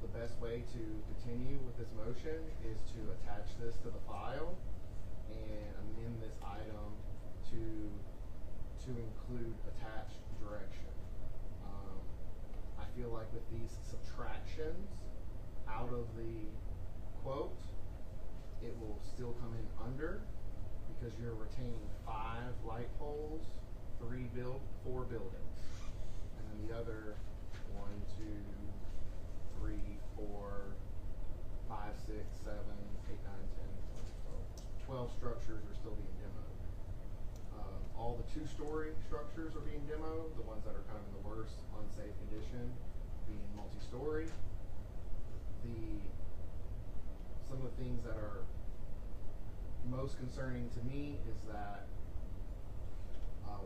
the best way to continue with this motion is to attach this to the file and amend this item to include attached direction. I feel like with these subtractions out of the quote, it will still come in under, because you're retaining 5 light poles, 4 buildings, and then the other 1, 2, 3, 4, 5, 6, 7, 8, 9, 10, 12 structures are still being demoed. All the 2-story structures are being demoed, the ones that are kind of in the worst, unsafe condition being multi-story. Some of the things that are most concerning to me is that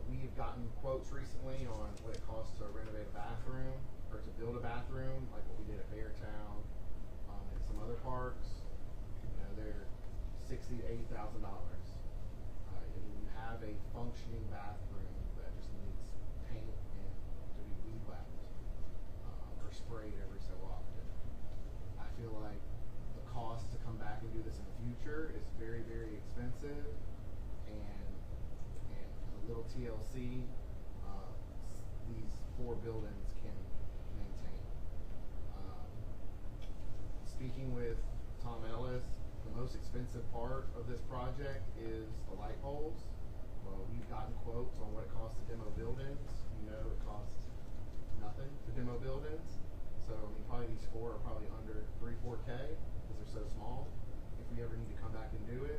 we have gotten quotes recently on what it costs to renovate a bathroom or to build a bathroom, like what we did at Beartown and some other parks. You know, they're $60,000 to $80,000. And you have a functioning bathroom that just needs paint and to be weed whacked or sprayed every so often. I feel like the cost to come back and do this in the future is very, very expensive, and a little TLC, these 4 buildings can maintain. Speaking with Tom Ellis, the most expensive part of this project is the light poles. Well, we've gotten quotes on what it costs to demo buildings. You know, it costs nothing to demo buildings. So, I mean, probably these 4 are probably under 3-4K because they're so small. If we ever need to come back and do it,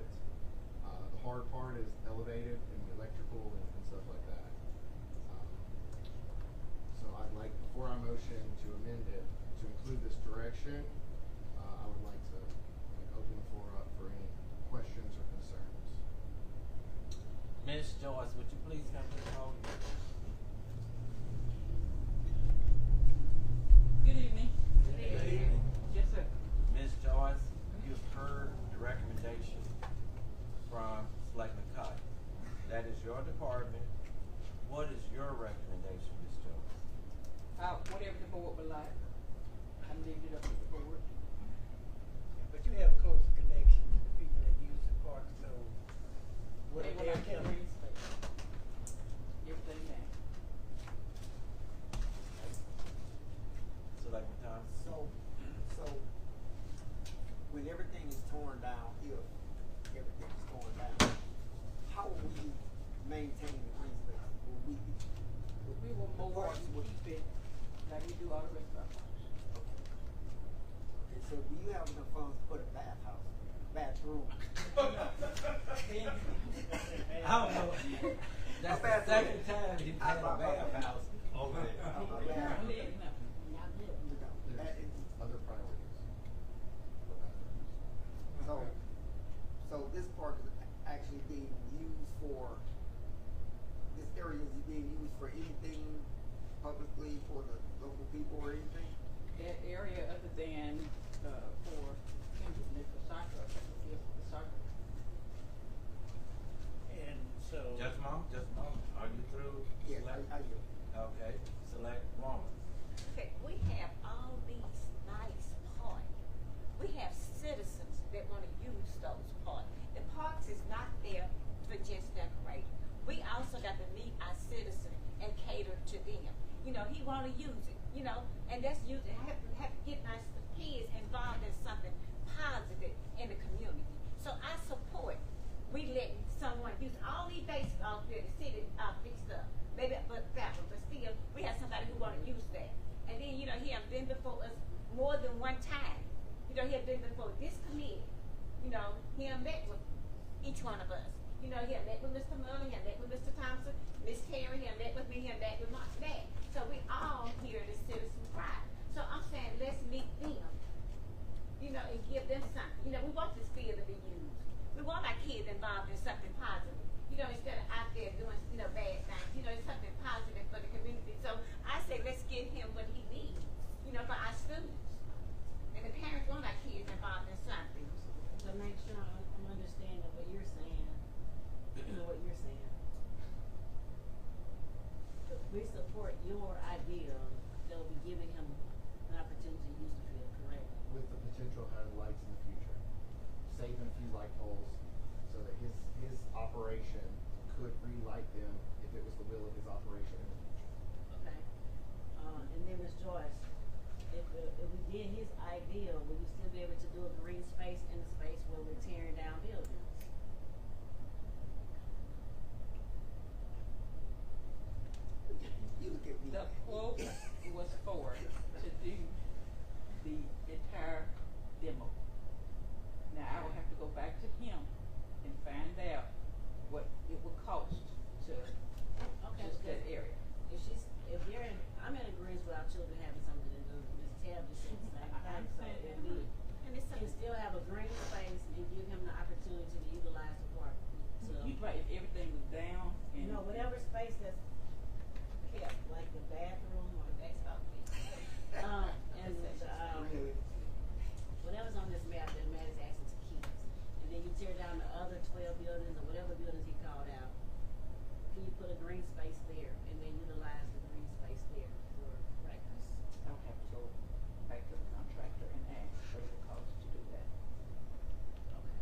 the hard part is elevated and the electrical and stuff like that. So I'd like, before I motion to amend it to include this direction, I would like to open the floor up Joyce, would you please come to the podium? Good evening. Good evening. Yes, sir. Ms. Joyce, you've heard the recommendation from Selectman Cotton. That is your department. What is your recommendation, Ms. Joyce? Whatever the board would like, I leave it up to the board. But you have a close connection to the people that use the park, so what They if will they're not get telling green space. Everything now. Selectman Thomas? So, when everything is torn down, if everything is torn down, how will we maintain the green space? Will we be? We will the mow parks and will- keep it like we do all the rest of our parks. Okay, so do you have enough funds to put a bathroom? I don't know. That's the second time you've had a bathhouse over there. Apparently, no. Other priorities. So this park is actually being used for, this area is being used for anything publicly for the local people or anything? That area other than, for Kimberly for soccer, I think it's for the soccer. And so. Just a moment. Are you through? Yes, Select- I do. Okay, select woman. Okay, we have all these nice parks. We have citizens that wanna use those parks. The parks is not there for just decorate. We also got to meet our citizens and cater to them. You know, he wanna use it, you know, and that's using, have to get my kids involved in something positive in the community. So I support, we letting someone use all these bases out there, the city, fixed up. Maybe, but still, we have somebody who wanna use that. And then, you know, he have been before us more than one time. You know, he have been before this committee. You know, he have met with each one of us. You know, he have met with Mr. Muller, he have met with Mr. Thompson, Miss Terry, he have met with me, he have met with my dad. So we all here to citizen pride. So I'm saying, let's meet them, you know, and give them something. You know, we want this field to be used. We want our kids involved in something positive. You know, instead of out there doing, you know, bad things. You know, it's something positive for the community. So I say, let's give him what he needs, you know, for our students. And the parents want our kids involved in something. To make sure I'm understanding what you're saying, we support your idea that will be giving him an opportunity to use the field, correct? With the potential of having lights in the future, saving a few light poles, so that his operation could relight them if it was the will of his operation in the future. Okay. And then Ms. Joyce, if we did his idea, will you still be able to do a green space in the space where we're tearing down buildings? You look at me. The quote was for to do the entire demo. Now I will have to go back to him and find out what it would cost to Okay, just that because area. if they're in, I'm in agreement with our children having something to do. Ms. Tab just said the same thing, so if we And it's can something. still have a green space and give him the opportunity to utilize the park. You're right, if everything was down and. You know, whatever space that's kept, like the bathroom or the backstop and Really? whatever's on this map that Matt is asking to keep. And then you tear down the other 12 buildings or whatever buildings he called out. Can you put a green space there and then utilize the green space there for practice? I'll have to go back to the contractor and ask what it would cost to do that. Okay.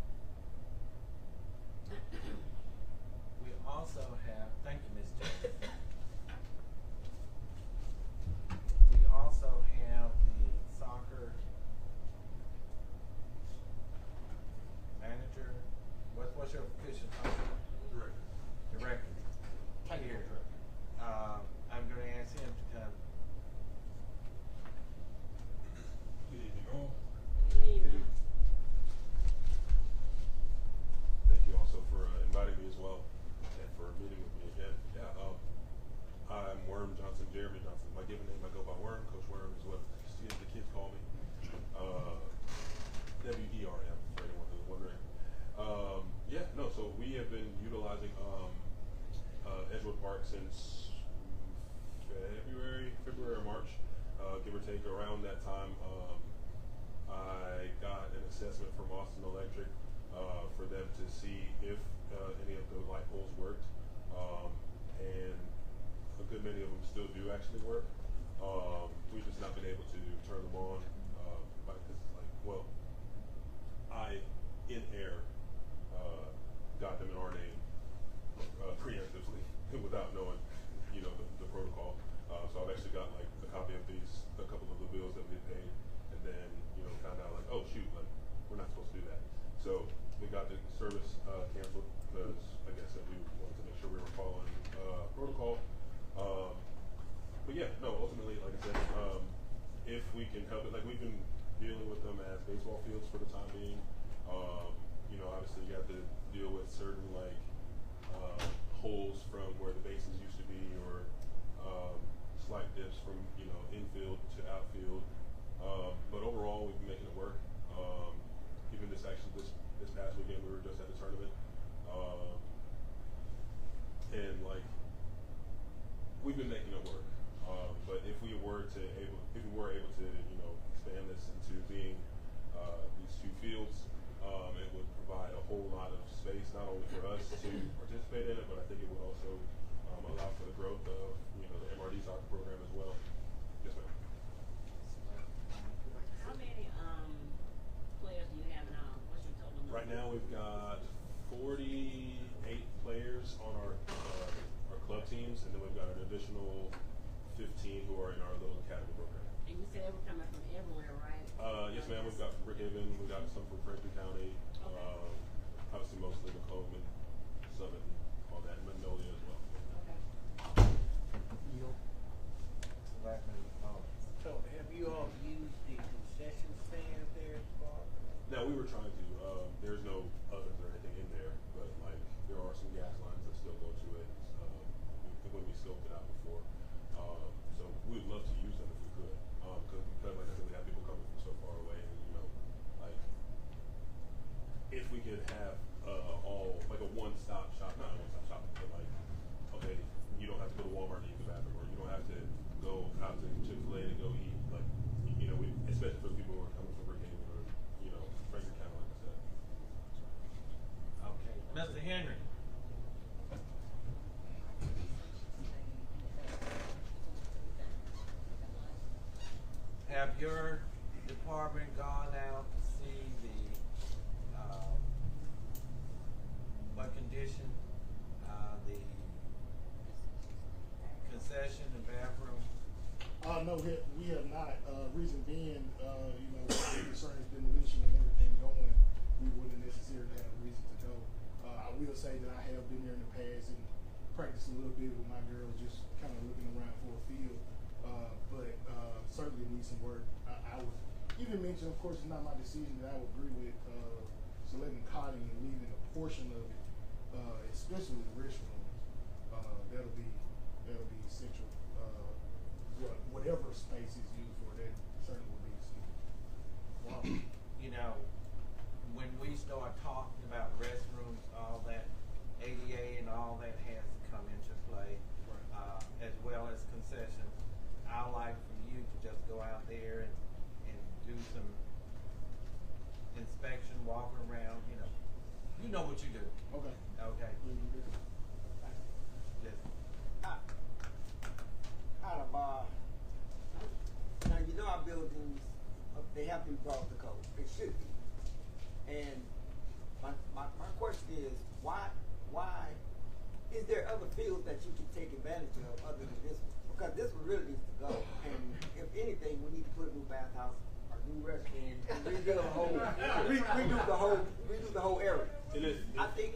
park since February or March, give or take. Around that time, I got an assessment from Austin Electric for them to see if any of the light poles worked, and a good many of them still do actually work. We've just not been able to turn them on, I in air got them in our name preemptively without knowing, the protocol. So I've actually got like a copy of a couple of the bills that we paid, and then found out like, oh shoot, like we're not supposed to do that. So we got the service canceled because, like I said, we wanted to make sure we were following protocol. But yeah, no, ultimately, like I said, if we can help it, like we've been dealing with them as baseball fields for the time being. Obviously you have to deal with certain holes from where the bases used to be, or slight dips from infield to outfield. But overall, we've been making it work. Even this past weekend, we were just at the tournament, and we've been making it work. But if we were able to expand this into being these two fields, it would provide a whole lot of space, not only for us to participate in it, but I think it would also allow for the growth of the MRD soccer program as well. Yes, ma'am. How many players do you have now? What's your total number? Right now we've got 48 players on our club teams, and then we've got an additional 15 who are in our little academy program. And you said they were coming from everywhere, right? Yes, ma'am. We've got from Brookhaven, we've got some from Franklin County, obviously mostly McComb and Summit and all that, and Magnolia as well. Okay. So have you all used the concession stand there at the bar? Now we were trying to. There's no ovens or anything in there, but there are some gas lines that still go to it. When we scoped it out before, so we'd love to use them if we could, because like I said, we have people coming from so far away, and if we could have all a one-stop shop, not a one-stop shop, but okay, you don't have to go to Walmart to use the bathroom, or you don't have to go out to Chick-fil-A to go eat, especially for the people who are coming from Brookhaven or Franklin County, like I said. Okay, Mr. Henry. Have your department gone out to see what condition the concession and bathroom? No, we have not. Reason being, concerning demolition and everything going, we wouldn't necessarily have a reason to go. I will say that I have been there in the past and practiced a little bit with my girls, just kind of looking around for a field. But certainly needs some work. I would even mention, of course, it's not my decision, that I would agree with Selectmen Cotting and leaving a portion of it, especially the restrooms. That'll be essential. Whatever space is used for, that certainly will be essential. Well, when we start talking about restrooms, all that ADA and all that has to come into play, as well as concessions. I like for you to just go out there and do some inspection, walking around, you know what you do. Okay. Okay. Yes. Out of now our buildings, they have been brought to code. They should be. And my question is, why is there other fields that you can take advantage of other than this one? Because this one really needs to go. And if anything, we need to put a new bathhouse or new restroom, redo the whole area. I think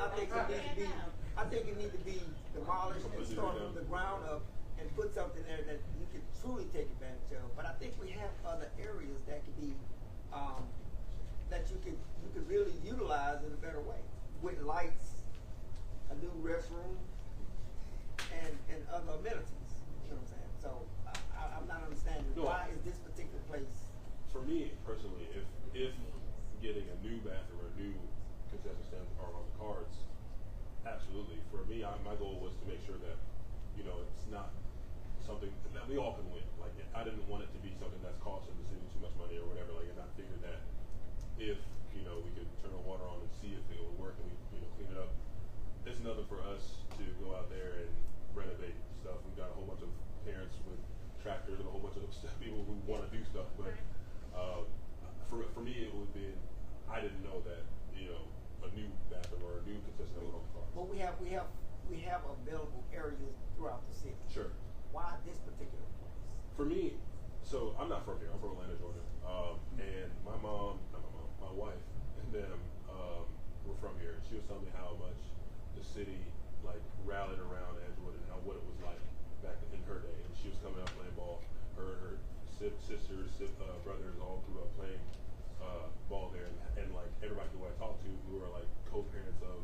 it needs to be demolished and start from the ground up and put something there that you can truly take advantage of. But I think we have other areas that could be that you could really utilize in a better way, with lights, a new restroom, and other amenities. You know what I'm saying? So I'm not understanding why is this particular place. For me personally, if getting a new bathroom or new concession stands are on the cards, absolutely. For me, my goal was to make sure that you know, it's not something that we all can win. Like, I didn't want it to be something that's costing the city too much money or whatever. Like, and I figured that if, you know, we could turn the water on and see if it would work and we, you know, clean it up, it's nothing for us to go out there and renovate stuff. We've got a whole bunch of parents with tractors and a whole bunch of people who want to do stuff, but for me it would be, I didn't know that, you know, a new bathroom or a new consistent would cost. Well, we have available areas throughout the city. Sure. Why this particular place? For me, so I'm not from here. I'm from Atlanta, Georgia, and my wife, and them were from here. She was telling me how much the city like rallied around Edgewood and what it was like back in her day. And she was coming up playing ball. Her sisters, brothers all grew up playing ball there, and like everybody who I talked to who were like co-parents of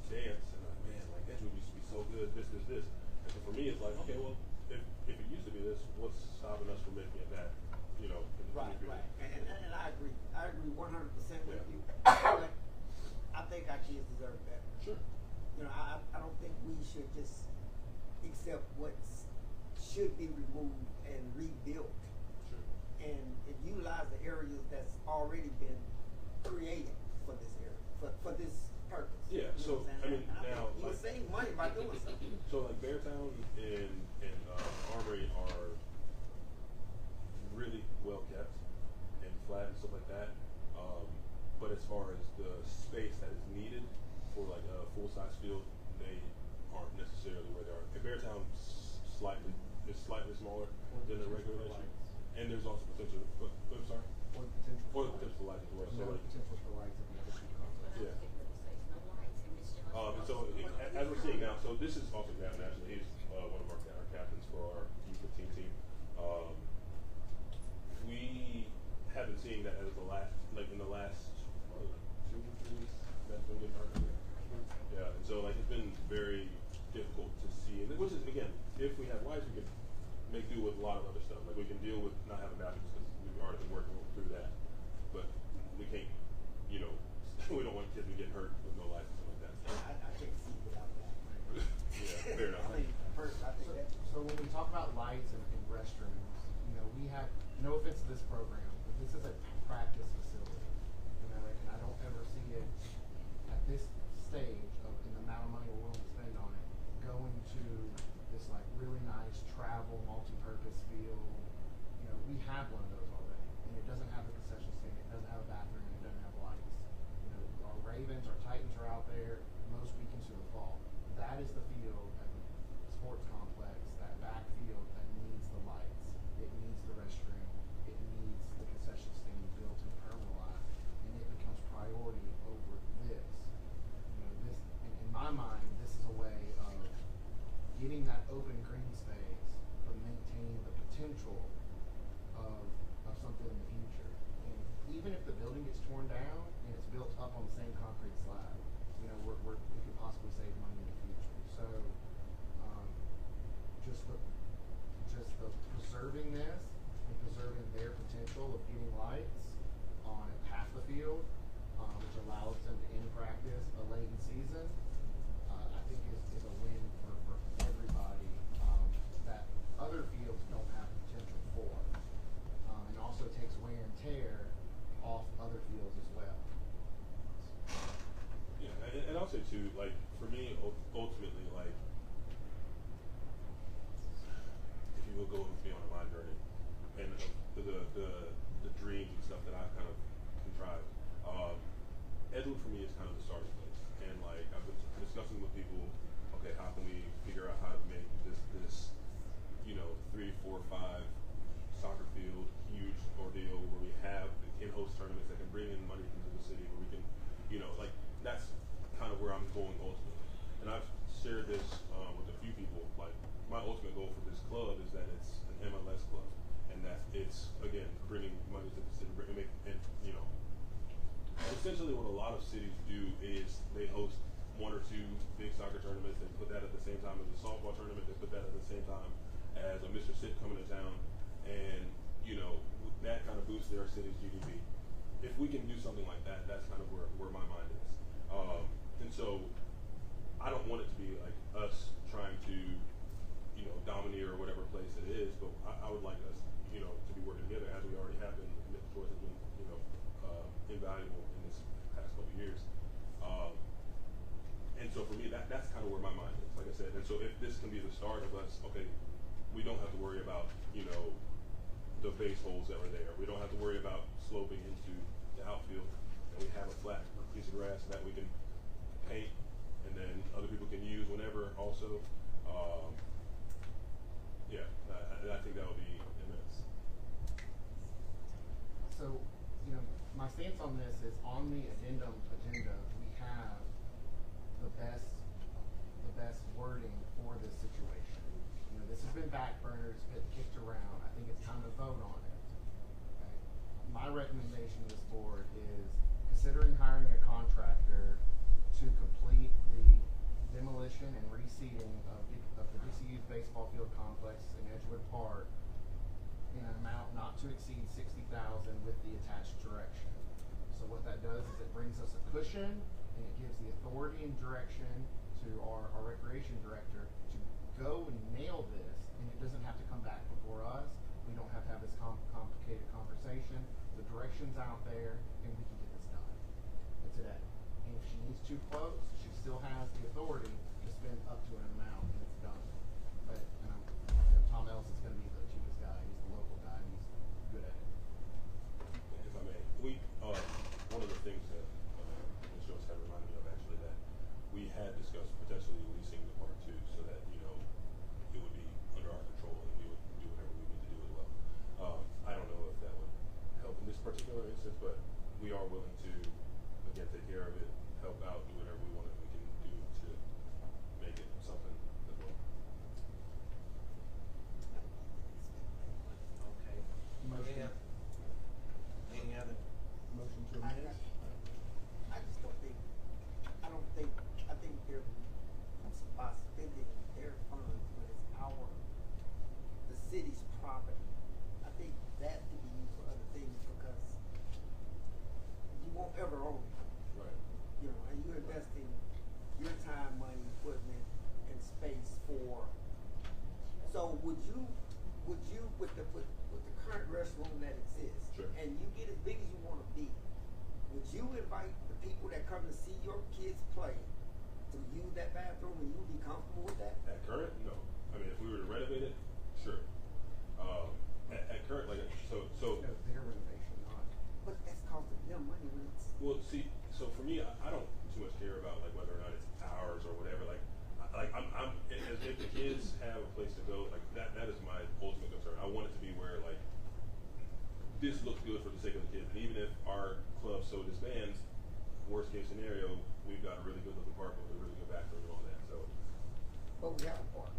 dance, and like, man, like Edgewood used to be so good. This. And so for me, it's like, okay, well, if it used to be this, what's stopping us from making it that? You know, in the future? Right. And I agree. I agree 100% with you. But I think our kids deserve better. Sure. You know, I don't think we should just accept what should be removed and rebuilt. Sure. And utilize the areas that's already been created for this area, for this purpose. Yeah. You So know what I'm I mean, saying? now you like, save money by doing something. So like Beartown and Armory are really well kept and flat and stuff like that. But as far as the space that is needed for like a full-size field, they aren't necessarily where they are. And Beartown is slightly smaller than the regulation, and there's also potential. I'm sorry. Or potential for lights as well. So like, potential for lights at the other two complexes. Yeah. And so as we're seeing now, so this is also Gavin actually. He's one of our captains for our U15 team. We have been seeing that as in the last 2 or 3 weeks. That's been getting harder. Yeah, and so like it's been very difficult to see, and which is again, if we have lights, we can make do with a lot of other stuff. Like we can deal with not having bathrooms because we've already been working through that, but we can't, you know, we don't want kids to get hurt with no lights and stuff like that. I can't see without that. Yeah, fair enough. I mean, personally, I think that. So when we talk about lights and restrooms, you know, we have, no offense to this program, but this is a practice facility. You know, and I don't ever see it at this stage of in the amount of money we're willing to spend on it, going to this like really nice travel multi-purpose field. You know, we have one of those already, and it doesn't have a concession stand, it doesn't have a bathroom, it doesn't have lights. You know, our Ravens, our Titans are out there most weekends through the fall. That is the field at the sports complex, that backfield that needs the lights. It needs the restroom. It needs the concession stand built and permanentized, and it becomes priority over this. You know, this in my mind, this is a way of getting that open green space, but maintaining the potential of something in the future. And even if the building gets torn down and it's built up on the same concrete slab, you know, we could possibly save money in the future. So, just the preserving this and preserving their potential of getting lights on half the field, which allows them to end practice late in season, I think is a win for everybody that other fields don't have potential for, and also takes wear and tear off other fields as well. Yeah, and I'll say too, like for me, ultimately, like if you will go with me on a mind journey, and the dreams and stuff that I've kind of contrived, Edgewood for me is kind of the starting place, and like I've been discussing with people, okay, how can we figure out how to make this, you know, 3, 4, 5 soccer field huge ordeal where we can host tournaments that can bring in money into the city, where we can, you know, like that's kind of where I'm going ultimately. And I've shared this with a few people. Like my ultimate goal for this club is that it's an MLS club, and that it's again bringing money to the city, and you know, essentially what a lot of cities do is they host 1 or 2 big soccer tournaments. They put that at the same time as a softball tournament. They put that at the same time as a Mr. Sept coming to town, and you know that kind of boosts their city's GDP. If we can do something like that, that's kind of where my mind is. And so I don't want it to be like us trying to be the start of us. Okay, we don't have to worry about, you know, the base holes that are there. We don't have to worry about sloping into the outfield. And we have a flat piece of grass that we can paint, and then other people can use whenever. Also, yeah, I think that would be immense. So, you know, my stance on this is on the addendum agenda, we have the best wording for this situation. You know, this has been backburners, been kicked around. I think it's time to vote on it. Okay? My recommendation to this board is considering hiring a contractor to complete the demolition and reseeding of the DCU's baseball field complex in Edgewood Park in an amount not to exceed $60,000 with the attached direction. So what that does is it brings us a cushion, and it gives the authority and direction to our recreation director to go and nail this, and it doesn't have to come back before us. We don't have to have this complicated conversation. The direction's out there, and we can get this done today. And if she needs two quotes, she still has the authority to spend up to an amount, and it's done. But Tom Ellis is going to be the cheapest guy. He's the local guy. And he's good at it. If I may, one of the things that Ms. Jones had reminded me of actually, that we had discussed potentially leasing the park too, so that, you know, it would be under our control and we would do whatever we need to do as well. I don't know if that would help in this particular instance, but we are willing to, again, take care of it, help out, do whatever we can do to make it something as well. Okay. Motion. Any other? Motion to amend? I just don't think, I think they're by spending their funds when it's the city's property. I think that could be used for other things because you won't ever own it. Right. You know, and you're investing your time, money, equipment, and space for. So would you with the current restroom that exists, Sure. and you get as big as you want to be, would you invite the people that come to see your kids play to use that bathroom, and you'd be comfortable with that? At current, no. I mean, if we were to renovate it, sure. At current, like, so. No, their renovation, not. But that's costing them money when it's. Well, see, so for me, I don't too much care about like whether or not it's ours or whatever. I'm if the kids have a place to go, like that is my ultimate concern. I want it to be where like this looks good for the sake of the kids, and even if our club so disbands, worst case scenario, we've got a really good looking park with a really good bathroom and all that. So. But we have a park.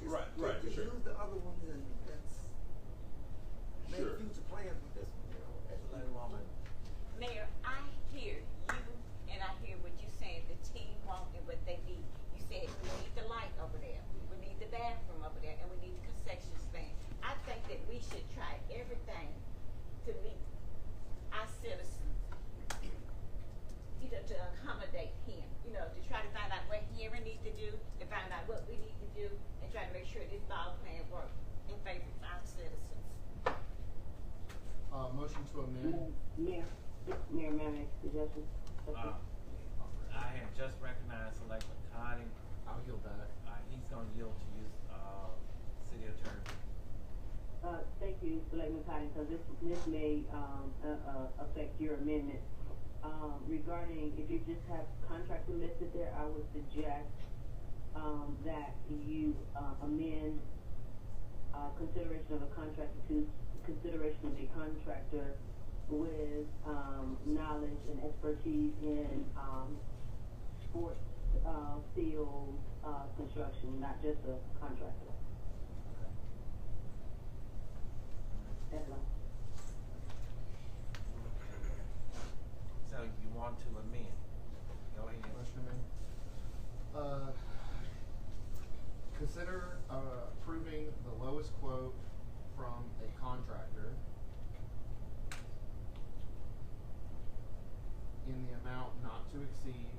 Right, Just sure. use the other one, and that's make Sure. future plans with this one. You know, that's Mayor, I hear you, and I hear what you're saying, the team want and what they need. You said we need the light over there, we need the bathroom over there, and we need the concession stand. I think that we should try everything to meet our citizens, you know, to accommodate him, you know, to try to find out what Henry needs to do, to find out what we need to do, and try to make sure this ball plan works in favor of our citizens. Motion to amend. Mayor, may I make a suggestion? I have just recognized Selectman Cotting. I'll yield back. He's gonna yield to you, city attorney. Thank you, Selectman Cottington. This may affect your amendment. Regarding, if you just have contractor listed there, I would suggest that you amend consideration of a contractor to consideration of a contractor with knowledge and expertise in sports field construction, not just a contractor. That's all. So you want to amend? Go ahead. Motion to amend. Consider approving the lowest quote from a contractor in the amount not to exceed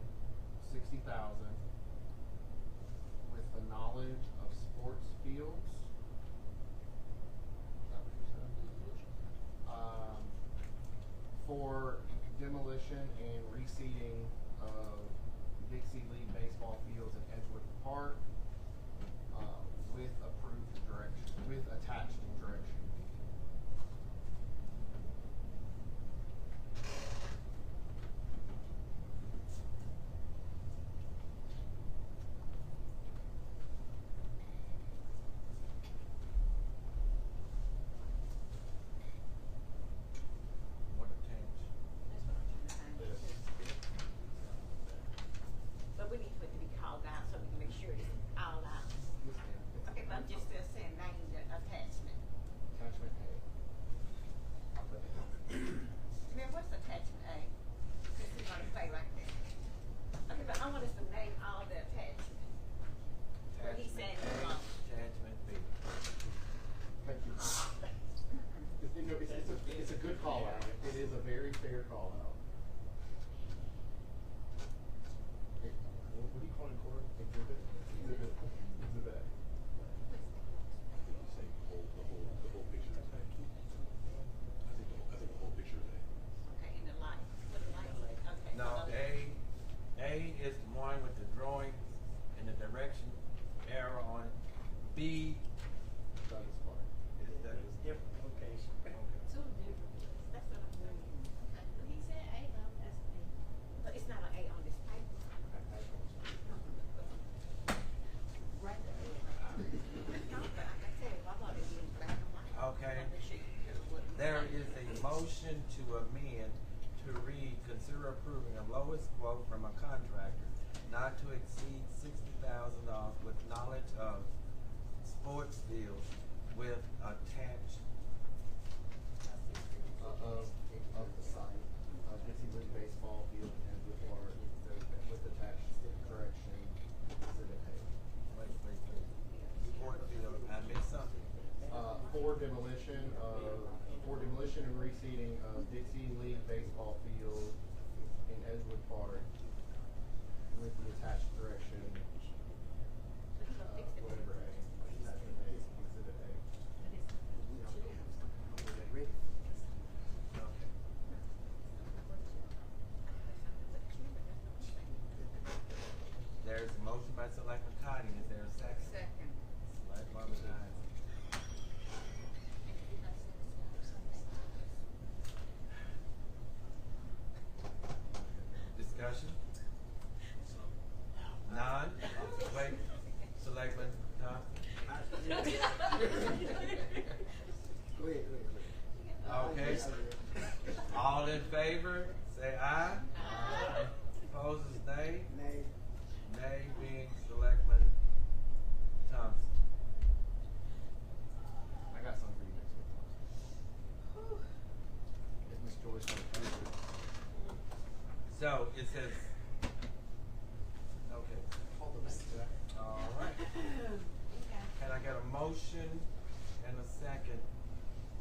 $60,000 with the knowledge of sports fields. Is that what you said? For demolition and reseeding of Dixie League baseball fields at Edgewood Park, attached direction. What attached? That's what I'm trying to find. But we need for it to be called out so we can make sure it's all out. Yes, ma'am. It's Okay, but I'm just still saying name the attachment. attachment A. I'll put it down. Man, what's attachment A? This is gonna say like that. Okay, but I want us to name all the attachments. What he's saying is wrong. Attachment B. Thank you. It's a good call out. It is a very fair call out. What do you call it, Corey? Exhibit? Exhibit A. Did you say the whole picture is A? I think the whole picture is A. Okay, in the light. What the light say? Okay. No, so- A is the one with the drawing and the direction arrow on it. B That is fine. is that is Different location. okay. Two different places. That's what I'm saying. Okay. But he said A though, that's A. But it's not an A on this paper. Right there. No, but like I said, I want it to be in black and white. Okay. On the sheet. There is a motion to amend to read, consider approving a lowest quote from a contractor not to exceed $60,000 with knowledge of sports fields with attached. Of the site, Dixie League baseball field and with our, with attached correction, exhibit A. Wait. Sport field, I missed something. For demolition and reseeding of Dixie League baseball field in Edgewood Park with the attached correction, whatever A, attachment A, exhibit A. Okay. There is a motion by Selectman Cotting. Is there a second? Second. Selectman Isaac. Discussion? None? Wait, Selectman Thompson? Go ahead. Okay. All in favor, say aye. Aye. Opposers, nay. Nay. Nay being Selectman Thompson. I got something for you next week. If Ms. Joyce will approve it. So it says, okay, Call the next guy. all right. Can I get a motion and a second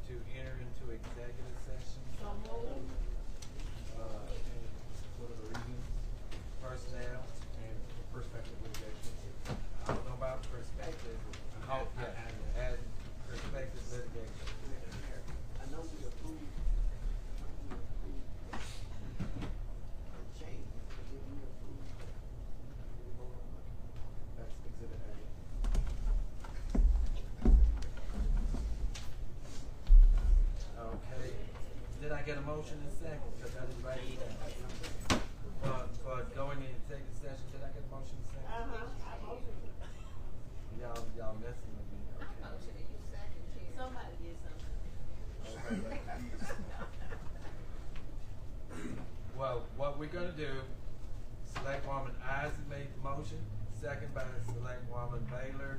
to enter into executive session? So moved. What are the reasons? Personnel? And prospective litigation. I don't know about perspective. Oh, yeah, and perspective litigation. I know we approved the change, but did we approve? Did we vote on it? That's exhibit A. Okay. Did I get a motion and second? Because I didn't write it down. For going in executive session, did I get a motion and second? I motion. Y'all messing with me. I Okay. motion and you second, Chair. Somebody did something. Well, what we're gonna do, Selectwoman Isaac made the motion, second by Selectwoman Baylor.